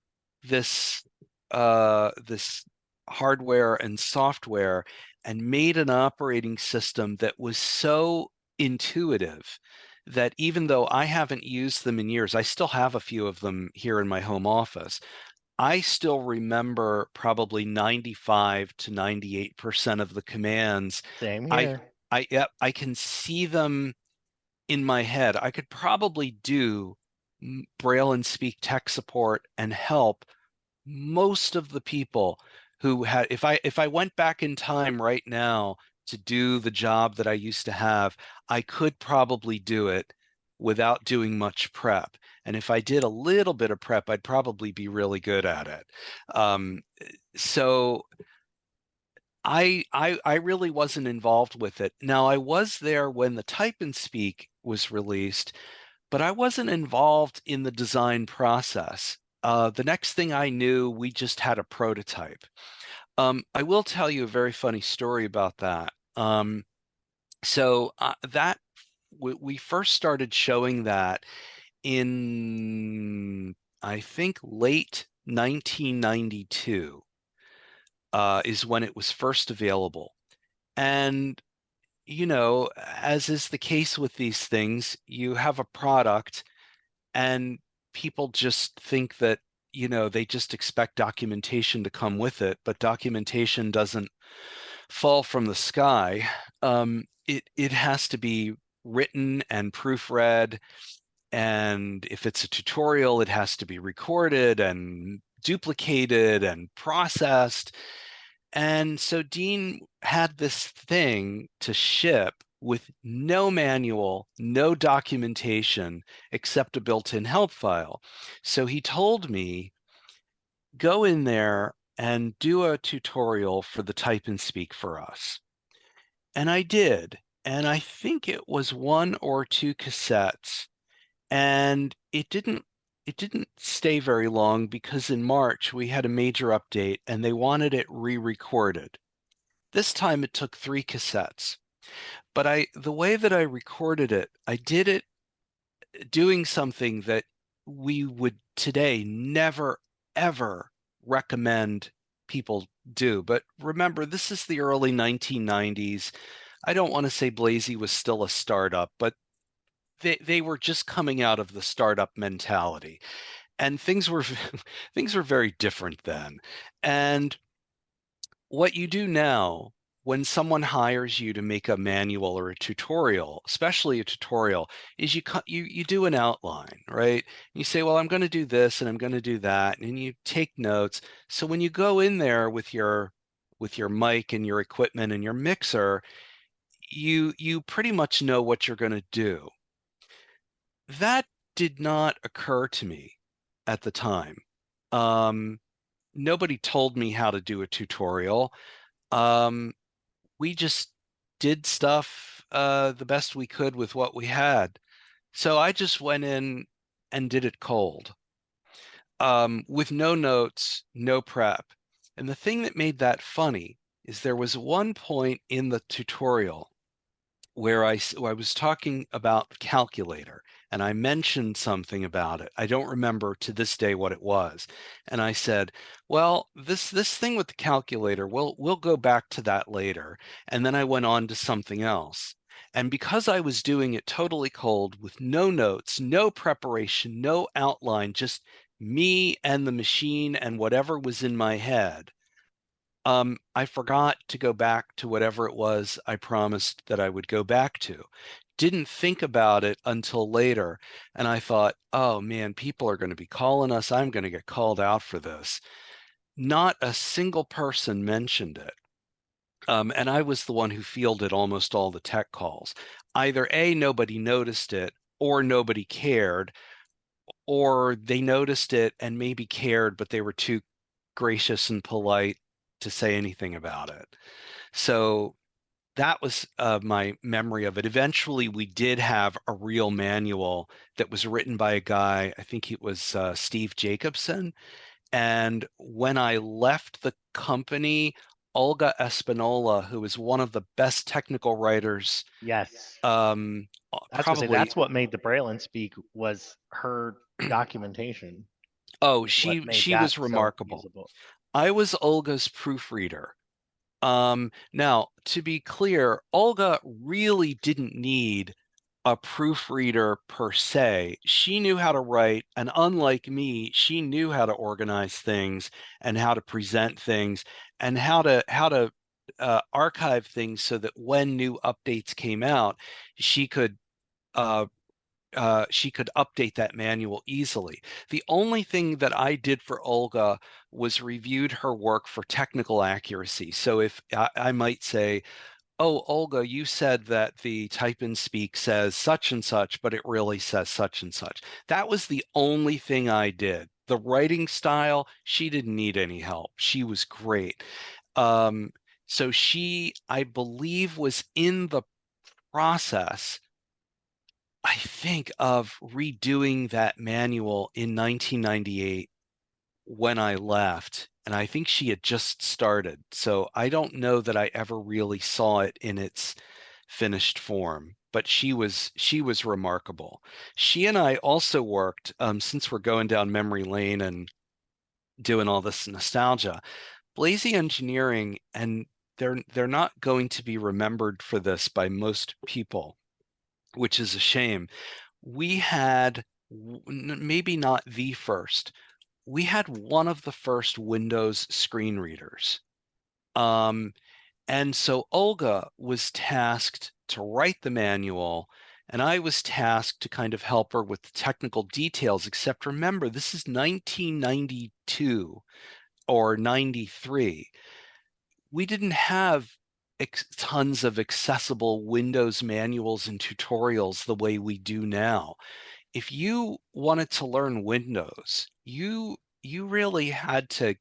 this this hardware and software and made an operating system that was so intuitive that even though I haven't used them in years, I still have a few of them here in my home office. I still remember probably 95 to 98% of the commands. Same I here. Yep, I can see them in my head. I could probably do Braille and Speak tech support and help most of the people who had, if I went back in time right now to do the job that I used to have, I could probably do it without doing much prep. And if I did a little bit of prep, I'd probably be really good at it. So I really wasn't involved with it. Now, I was there when the Type and Speak was released, but I wasn't involved in the design process. The next thing I knew, we just had a prototype. I will tell you a very funny story about that. That we first started showing that in, I think, late 1992 is when it was first available. And, you know, as is the case with these things, you have a product and people just think that, you know, they just expect documentation to come with it, but documentation doesn't fall from the sky. It has to be written and proofread, and if it's a tutorial, it has to be recorded and duplicated and processed. And so Dean had this thing to ship with no manual, no documentation, except a built-in help file. So he told me, go in there and do a tutorial for the Type and Speak for us. And I did. And I think it was 1 or 2 cassettes. And it didn't stay very long because in March we had a major update and they wanted it re-recorded. This time it took 3 cassettes. But the way that I recorded it, I did it doing something that we would today never, ever recommend people do. But remember, this is the early 1990s. I don't want to say Blasey was still a startup, but they were just coming out of the startup mentality. And things were very different then. And what you do now, when someone hires you to make a manual or a tutorial, especially a tutorial, is you do an outline, right? You say, well, I'm going to do this and I'm going to do that, and you take notes. So when you go in there with your mic and your equipment and your mixer, you pretty much know what you're going to do. That did not occur to me at the time. Nobody told me how to do a tutorial. We just did stuff the best we could with what we had. So I just went in and did it cold, with no notes, no prep. And the thing that made that funny is there was one point in the tutorial where I was talking about the calculator, and I mentioned something about it. I don't remember to this day what it was. And I said, well, this thing with the calculator, we'll go back to that later. And then I went on to something else. And because I was doing it totally cold with no notes, no preparation, no outline, just me and the machine and whatever was in my head, I forgot to go back to whatever it was I promised that I would go back to. Didn't think about it until later. And I thought, oh man, people are going to be calling us. I'm going to get called out for this. Not a single person mentioned it. And I was the one who fielded almost all the tech calls. Either A, nobody noticed it, or nobody cared, or they noticed it and maybe cared, but they were too gracious and polite to say anything about it. So that was my memory of it. Eventually, we did have a real manual that was written by a guy, I think it was Steve Jacobson. And when I left the company, Olga Espinola, who is one of the best technical writers, Yes. That's what I say. probably, That's what made the Braille and Speak was her documentation. oh, Is what made she that was so remarkable. usable. I was Olga's proofreader. Now, to be clear, Olga really didn't need a proofreader per se. She knew how to write, and unlike me, she knew how to organize things and how to present things and how to archive things so that when new updates came out, she could uh, she could update that manual easily. The only thing that I did for Olga was reviewed her work for technical accuracy. So if I might say, oh, Olga, you said that the type and speak says such and such, but it really says such and such. That was the only thing I did. The writing style, she didn't need any help. She was great. So she, I believe, was in the process, I think, of redoing that manual in 1998 when I left. And I think she had just started. So I don't know that I ever really saw it in its finished form, but she was remarkable. She and I also worked, since we're going down memory lane and doing all this nostalgia, Blazy Engineering, and they're not going to be remembered for this by most people, which is a shame. We had maybe not the first. We had one of the first Windows screen readers. And so Olga was tasked to write the manual, and I was tasked to kind of help her with the technical details. Except remember, this is 1992 or 93. We didn't have tons of accessible Windows manuals and tutorials the way we do now. If you wanted to learn Windows, you really had to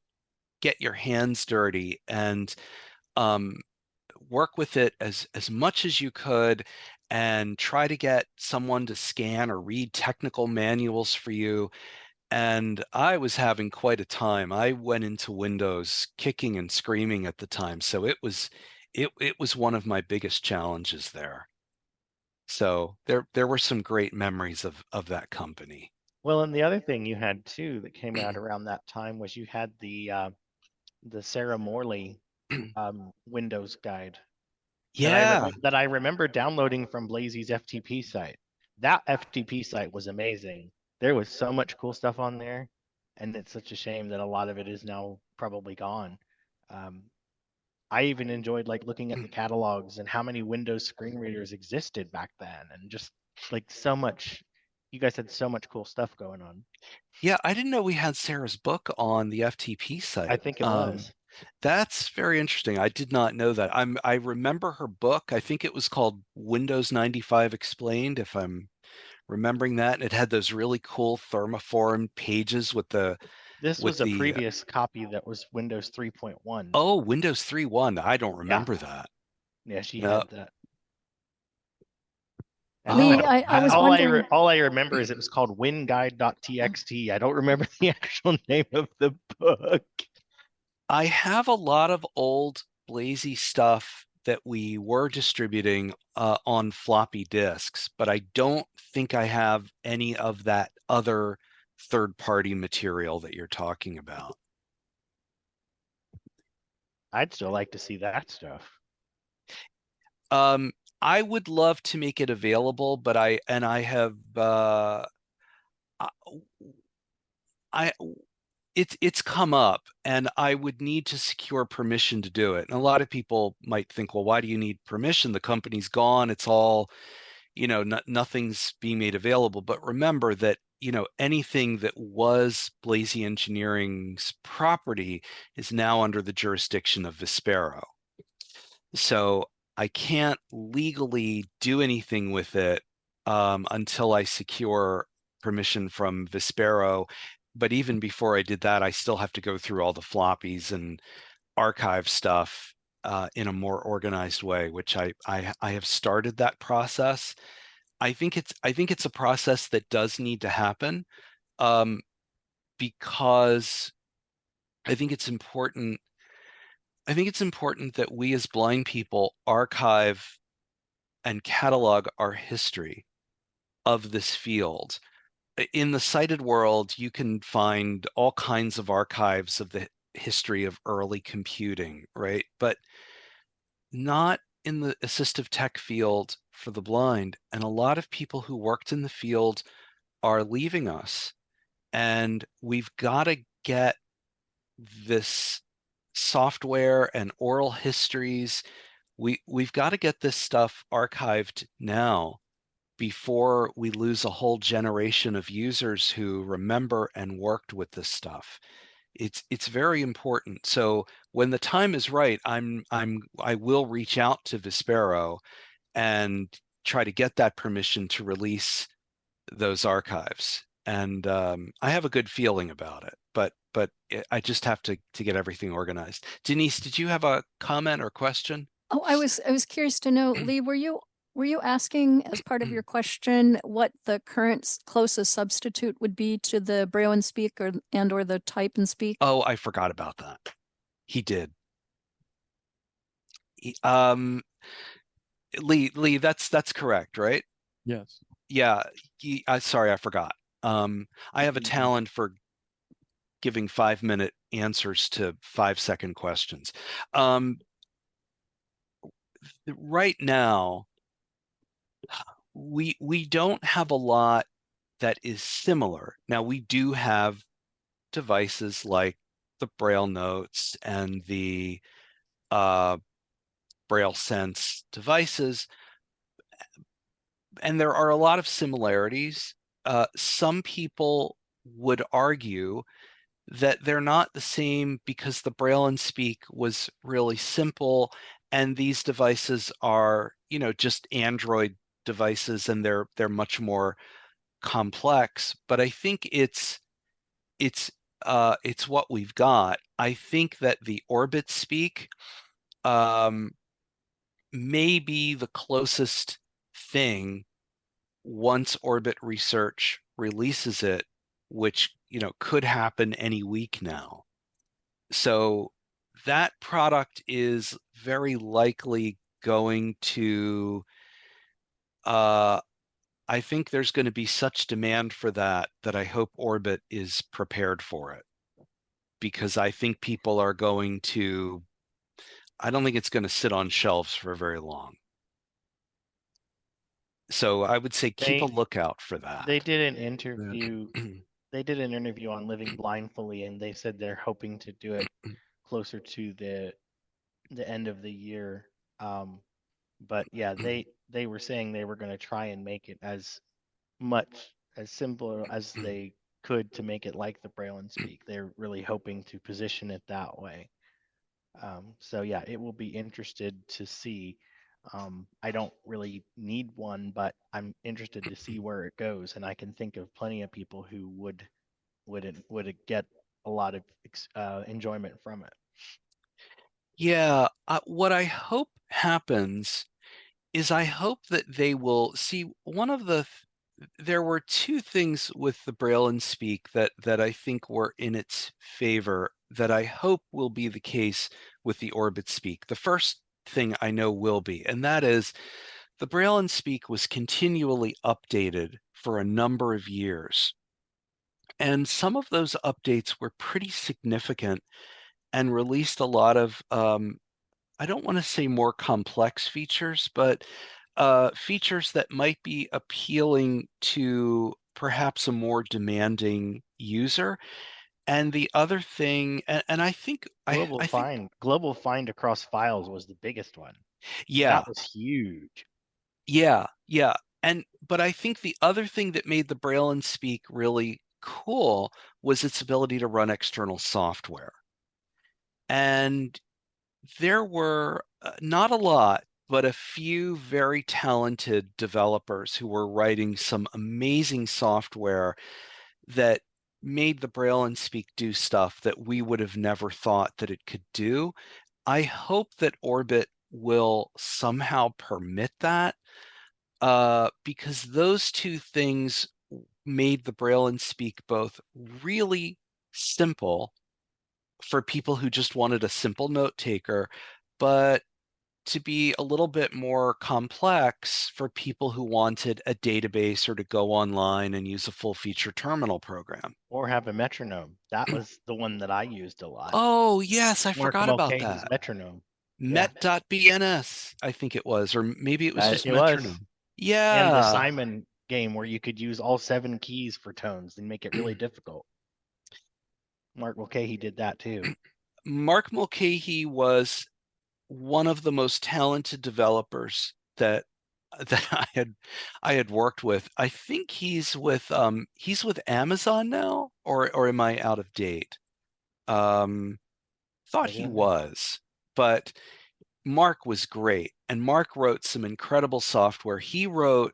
get your hands dirty and work with it as much as you could and try to get someone to scan or read technical manuals for you. And I was having quite a time. I went into Windows kicking and screaming at the time. So it was one of my biggest challenges there. So there were some great memories of that company. Well, and the other thing you had too that came out around that time was you had the Sarah Morley Windows guide Yeah. that I remember downloading from Blazy's FTP site. That FTP site was amazing. There was so much cool stuff on there, and it's such a shame that a lot of it is now probably gone. I even enjoyed like looking at the catalogs and how many Windows screen readers existed back then, and just like so much. You guys had so much cool stuff going on. Yeah, I didn't know we had Sarah's book on the FTP site. I think it was. That's very interesting. I did not know that. I remember her book. I think it was called Windows 95 Explained, if I'm remembering that. And it had those really cool thermoform pages with the This was a previous copy that was Windows 3.1. Oh, Windows 3.1. I don't remember that. Yeah, she No. had that. Lee, I was wondering. All I remember is it was called WinGuide.txt. I don't remember the actual name of the book. I have a lot of old Blazy stuff that we were distributing on floppy disks, but I don't think I have any of that other third-party material that you're talking about. I'd still like to see that stuff. I would love to make it available, but I have it's come up, and I would need to secure permission to do it. And a lot of people might think, well, why do you need permission? The company's gone. It's all, nothing's being made available. But remember that, anything that was Blazy Engineering's property is now under the jurisdiction of Vispero. So I can't legally do anything with it until I secure permission from Vispero. But even before I did that, I still have to go through all the floppies and archive stuff in a more organized way, which I have started that process. I think it's a process that does need to happen because I think it's important. I think it's important that we as blind people archive and catalog our history of this field. In the sighted world, you can find all kinds of archives of the history of early computing, right? But not in the assistive tech field for the blind. And a lot of people who worked in the field are leaving us. And we've got to get this software and oral histories. We've got to get this stuff archived now before we lose a whole generation of users who remember and worked with this stuff. It's very important. So when the time is right, I will reach out to Vispero and try to get that permission to release those archives. And I have a good feeling about it, but I just have to get everything organized. Denise, did you have a comment or question? Oh, I was curious to know, Lee, were you asking as part of your question what the current closest substitute would be to the Braille and Speak or the Type and Speak? Oh, I forgot about that. He did. Lee, that's correct, right? Yes. Yeah. Sorry, I forgot. I have a talent for giving 5-minute answers to 5-second questions. Right now, we don't have a lot that is similar. Now, we do have devices like the Braille Notes and the Braille Sense devices, and there are a lot of similarities. Some people would argue that they're not the same because the Braille and Speak was really simple, and these devices are, just Android devices, and they're much more complex. But I think it's what we've got. I think that the Orbit Speak may be the closest thing once Orbit Research releases it, which could happen any week now. So that product is very likely going to I think there's going to be such demand for that I hope Orbit is prepared for it, because I think people are going to, I don't think it's going to sit on shelves for very long. So I would say keep a lookout for that. They did an interview. They did an interview on Living Blindfully, and they said they're hoping to do it closer to the end of the year. But yeah, they were saying they were going to try and make it as simple as they could to make it like the Braille and Speak. They're really hoping to position it that way. So yeah, it will be interested to see. I don't really need one, but I'm interested to see where it goes, and I can think of plenty of people who would get a lot of enjoyment from it. Yeah, what I hope happens is I hope that they will see there were two things with the Braille and Speak that I think were in its favor that I hope will be the case with the Orbit Speak. The first thing I know will be, and that is the Braille and Speak was continually updated for a number of years. And some of those updates were pretty significant and released a lot of, I don't want to say more complex features, but features that might be appealing to perhaps a more demanding user. And the other thing, and I think Global find across files was the biggest one. yeah, That was huge. yeah, yeah. But I think the other thing that made the Braille and Speak really cool was its ability to run external software. And there were not a lot, but a few very talented developers who were writing some amazing software that made the Braille and Speak do stuff that we would have never thought that it could do. I hope that Orbit will somehow permit that, because those two things made the Braille and Speak both really simple for people who just wanted a simple note taker, but to be a little bit more complex for people who wanted a database or to go online and use a full feature terminal program. Or have a metronome. That was the one that I used a lot. Oh, yes, I Mark forgot about Mulcahy's that. metronome. Met.bns, I think it was, or maybe it was just It metronome. was. Yeah. And the Simon game where you could use all 7 keys for tones and make it really difficult. Mark Mulcahy did that too. Mark Mulcahy was one of the most talented developers that I had worked with. I think he's with Amazon now, or am I out of date? Thought he was, but Mark was great, and Mark wrote some incredible software. He wrote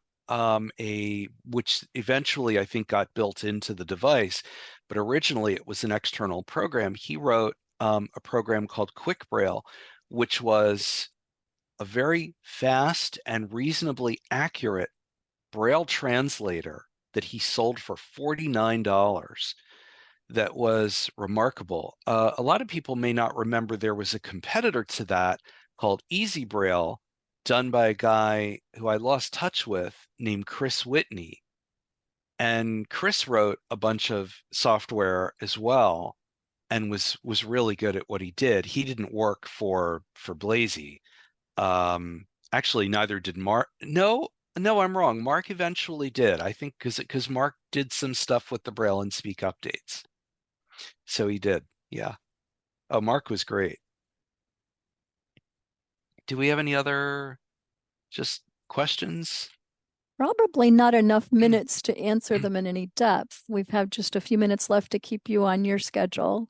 which eventually I think got built into the device, but originally it was an external program. He wrote a program called Quick Braille, which was a very fast and reasonably accurate Braille translator that he sold for $49. That was remarkable. A lot of people may not remember there was a competitor to that called Easy Braille, done by a guy who I lost touch with named Chris Whitney. And Chris wrote a bunch of software as well and was really good at what he did. He didn't work for Blazy. Actually, neither did Mark. No, I'm wrong. Mark eventually did. I think because Mark did some stuff with the Braille and Speak updates. So he did. Yeah. Oh, Mark was great. Do we have any other just questions? Probably not enough minutes to answer them in any depth. We've had just a few minutes left to keep you on your schedule.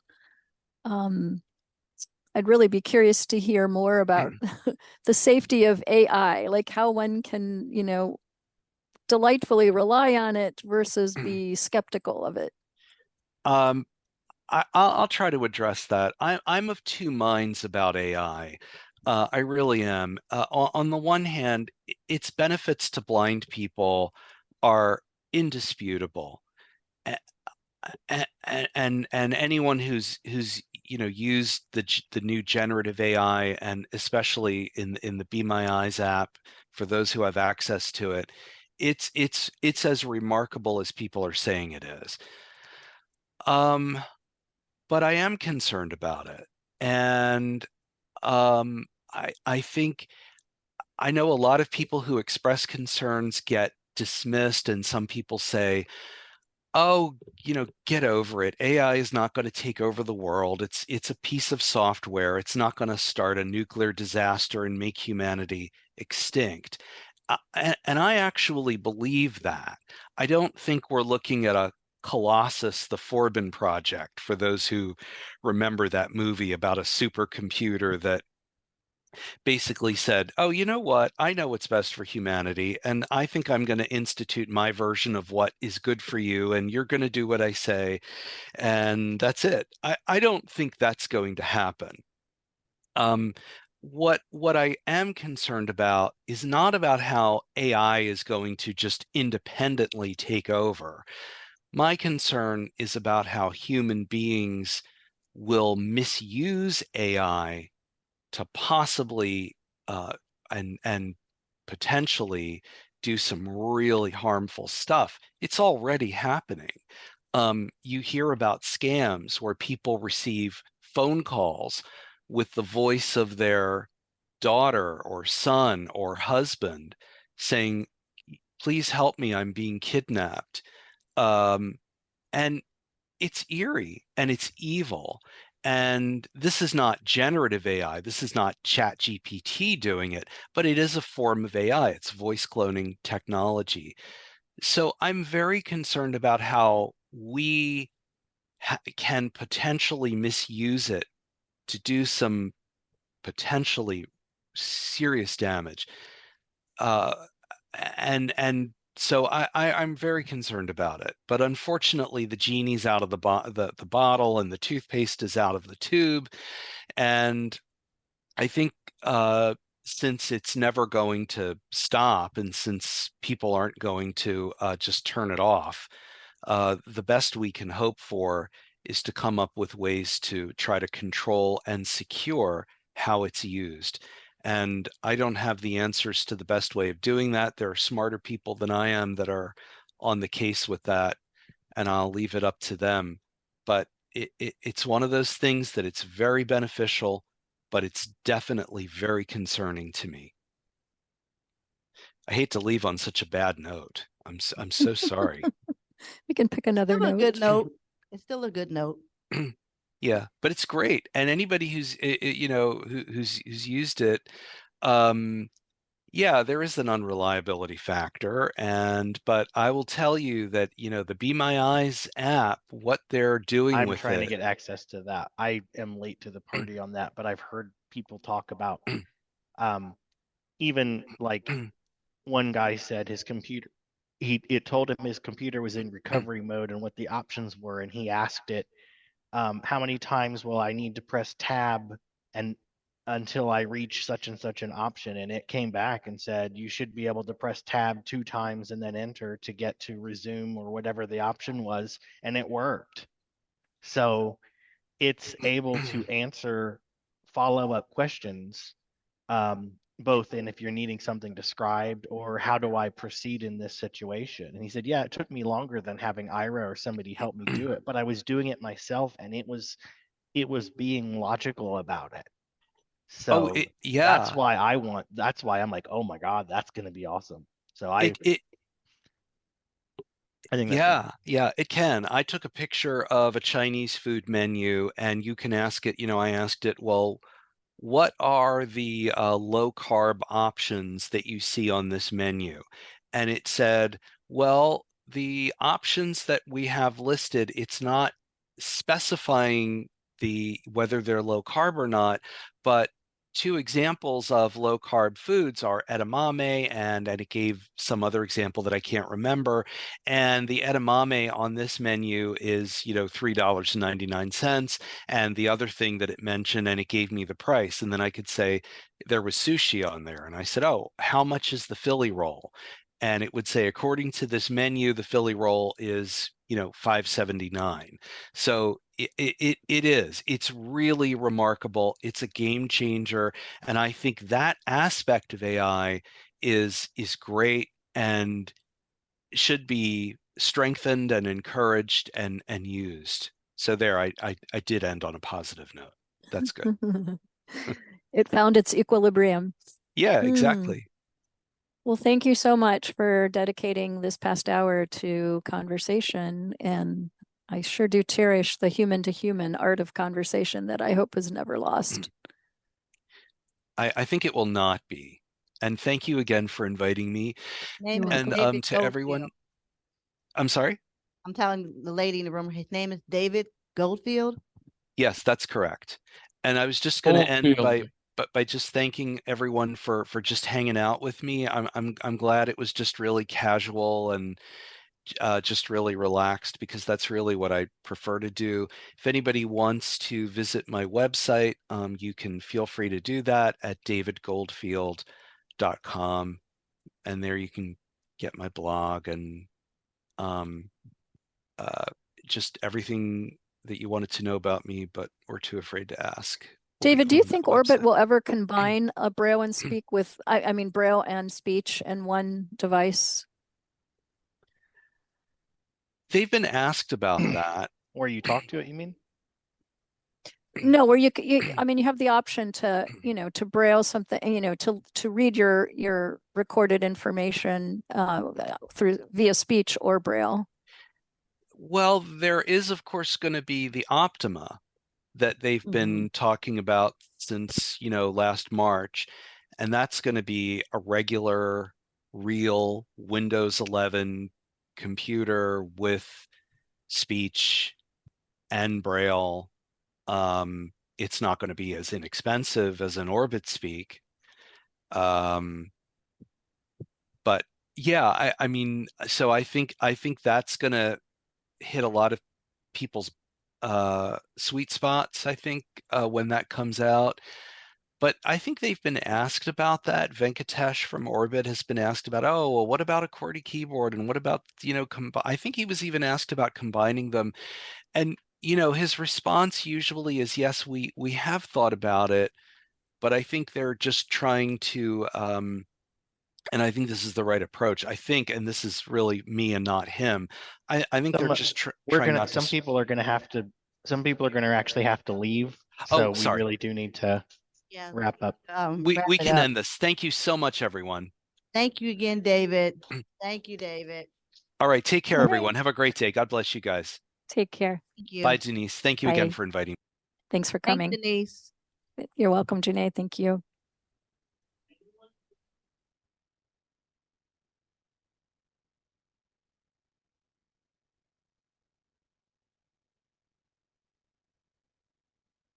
I'd really be curious to hear more about the safety of AI, like how one can, delightfully rely on it versus be skeptical of it. I'll try to address that. I'm of two minds about AI. I really am. On the one hand, its benefits to blind people are indisputable. And anyone who's used the new generative AI, and especially in the Be My Eyes app, for those who have access to it, it's as remarkable as people are saying it is. But I am concerned about it, and I think I know a lot of people who express concerns get dismissed, and some people say, oh, get over it. AI is not going to take over the world. It's a piece of software. It's not going to start a nuclear disaster and make humanity extinct. And I actually believe that. I don't think we're looking at a Colossus, the Forbin project, for those who remember that movie about a supercomputer that basically said, oh, you know what? I know what's best for humanity, and I think I'm going to institute my version of what is good for you, and you're going to do what I say, and that's it. I don't think that's going to happen. What I am concerned about is not about how AI is going to just independently take over. My concern is about how human beings will misuse AI to possibly and potentially do some really harmful stuff. It's already happening. You hear about scams where people receive phone calls with the voice of their daughter or son or husband saying, please help me, I'm being kidnapped. And it's eerie and it's evil. And this is not generative AI. This is not ChatGPT doing it, but it is a form of AI. It's voice cloning technology. So I'm very concerned about how we can potentially misuse it to do some potentially serious damage. And so I'm very concerned about it. But unfortunately, the genie's out of the bottle and the toothpaste is out of the tube. And I think since it's never going to stop, and since people aren't going to just turn it off, the best we can hope for is to come up with ways to try to control and secure how it's used. And I don't have the answers to the best way of doing that. There are smarter people than I am that are on the case with that, and I'll leave it up to them. But it's one of those things that it's very beneficial, but it's definitely very concerning to me. I hate to leave on such a bad note. I'm so sorry. We can pick another Still a note. good note. It's still a good note. Yeah, but it's great. And anybody who's who's used it, yeah, there is an unreliability factor. But I will tell you that, the Be My Eyes app, what they're doing I'm with trying to it. get access to that. I am late to the party on that, but I've heard people talk about even like one guy said his computer, it told him his computer was in recovery mode and what the options were, and he asked it, how many times will I need to press tab and until I reach such and such an option? And it came back and said you should be able to press tab 2 times and then enter to get to resume or whatever the option was, and it worked. So it's able to answer follow-up questions, both in if you're needing something described or how do I proceed in this situation. And he said, yeah, it took me longer than having Ira or somebody help me do it, but I was doing it myself, and it was being logical about it. So yeah. that's why I'm like, oh my God, that's going to be awesome. So I think that's yeah, it can. I took a picture of a Chinese food menu, and you can ask it, I asked it, well, what are the low carb options that you see on this menu? And it said, well, the options that we have listed, it's not specifying whether they're low carb or not, but 2 examples of low carb foods are edamame, and it gave some other example that I can't remember. And the edamame on this menu is, $3.99. And the other thing that it mentioned, and it gave me the price. And then I could say there was sushi on there. And I said, oh, how much is the Philly roll? And it would say, according to this menu, the Philly roll is, $5.79. So it's really remarkable. It's a game changer. And I think that aspect of AI is great and should be strengthened and encouraged and used. So there, I did end on a positive note. That's good. It found its equilibrium. Yeah, exactly. Well, thank you so much for dedicating this past hour to conversation. And I sure do cherish the human to human art of conversation that I hope is never lost. I think it will not be. And thank you again for inviting me. And to everyone, I'm sorry? I'm telling the lady in the room, his name is David Goldfield. Yes, that's correct. And I was just going to end by just thanking everyone for just hanging out with me. I'm glad it was just really casual and just really relaxed, because that's really what I prefer to do. If anybody wants to visit my website, you can feel free to do that at davidgoldfield.com, and there you can get my blog and just everything that you wanted to know about me but were too afraid to ask. David, do you think Orbit will ever combine a Braille and speak with, I mean, Braille and speech in one device? They've been asked about that. Where you talk to it, you mean? No, where you I mean, you have the option to, to Braille something, to read your recorded information via speech or Braille. Well, there is, of course, going to be the Optima that they've been talking about since, last March. And that's going to be a regular, real Windows 11 computer with speech and Braille. It's not going to be as inexpensive as an Orbit Speak. But yeah, I mean, so I think that's going to hit a lot of people's sweet spots, I think, when that comes out. But I think they've been asked about that. Venkatesh from Orbit has been asked about, oh, well, what about a QWERTY keyboard? And what about, I think he was even asked about combining them. And, his response usually is, yes, we have thought about it, but I think they're just trying to, and I think this is the right approach. I think, and this is really me and not him, I think they're just trying not to. Some people are going to actually have to leave. So we really do need to wrap up. We can end this. Thank you so much, everyone. Thank you again, David. Thank you, David. All right. Take care, everyone. Have a great day. God bless you guys. Take care. Thank you. Bye, Denise. Thank you again for inviting me. Thanks for coming. Thanks, Denise. You're welcome, Janae. Thank you.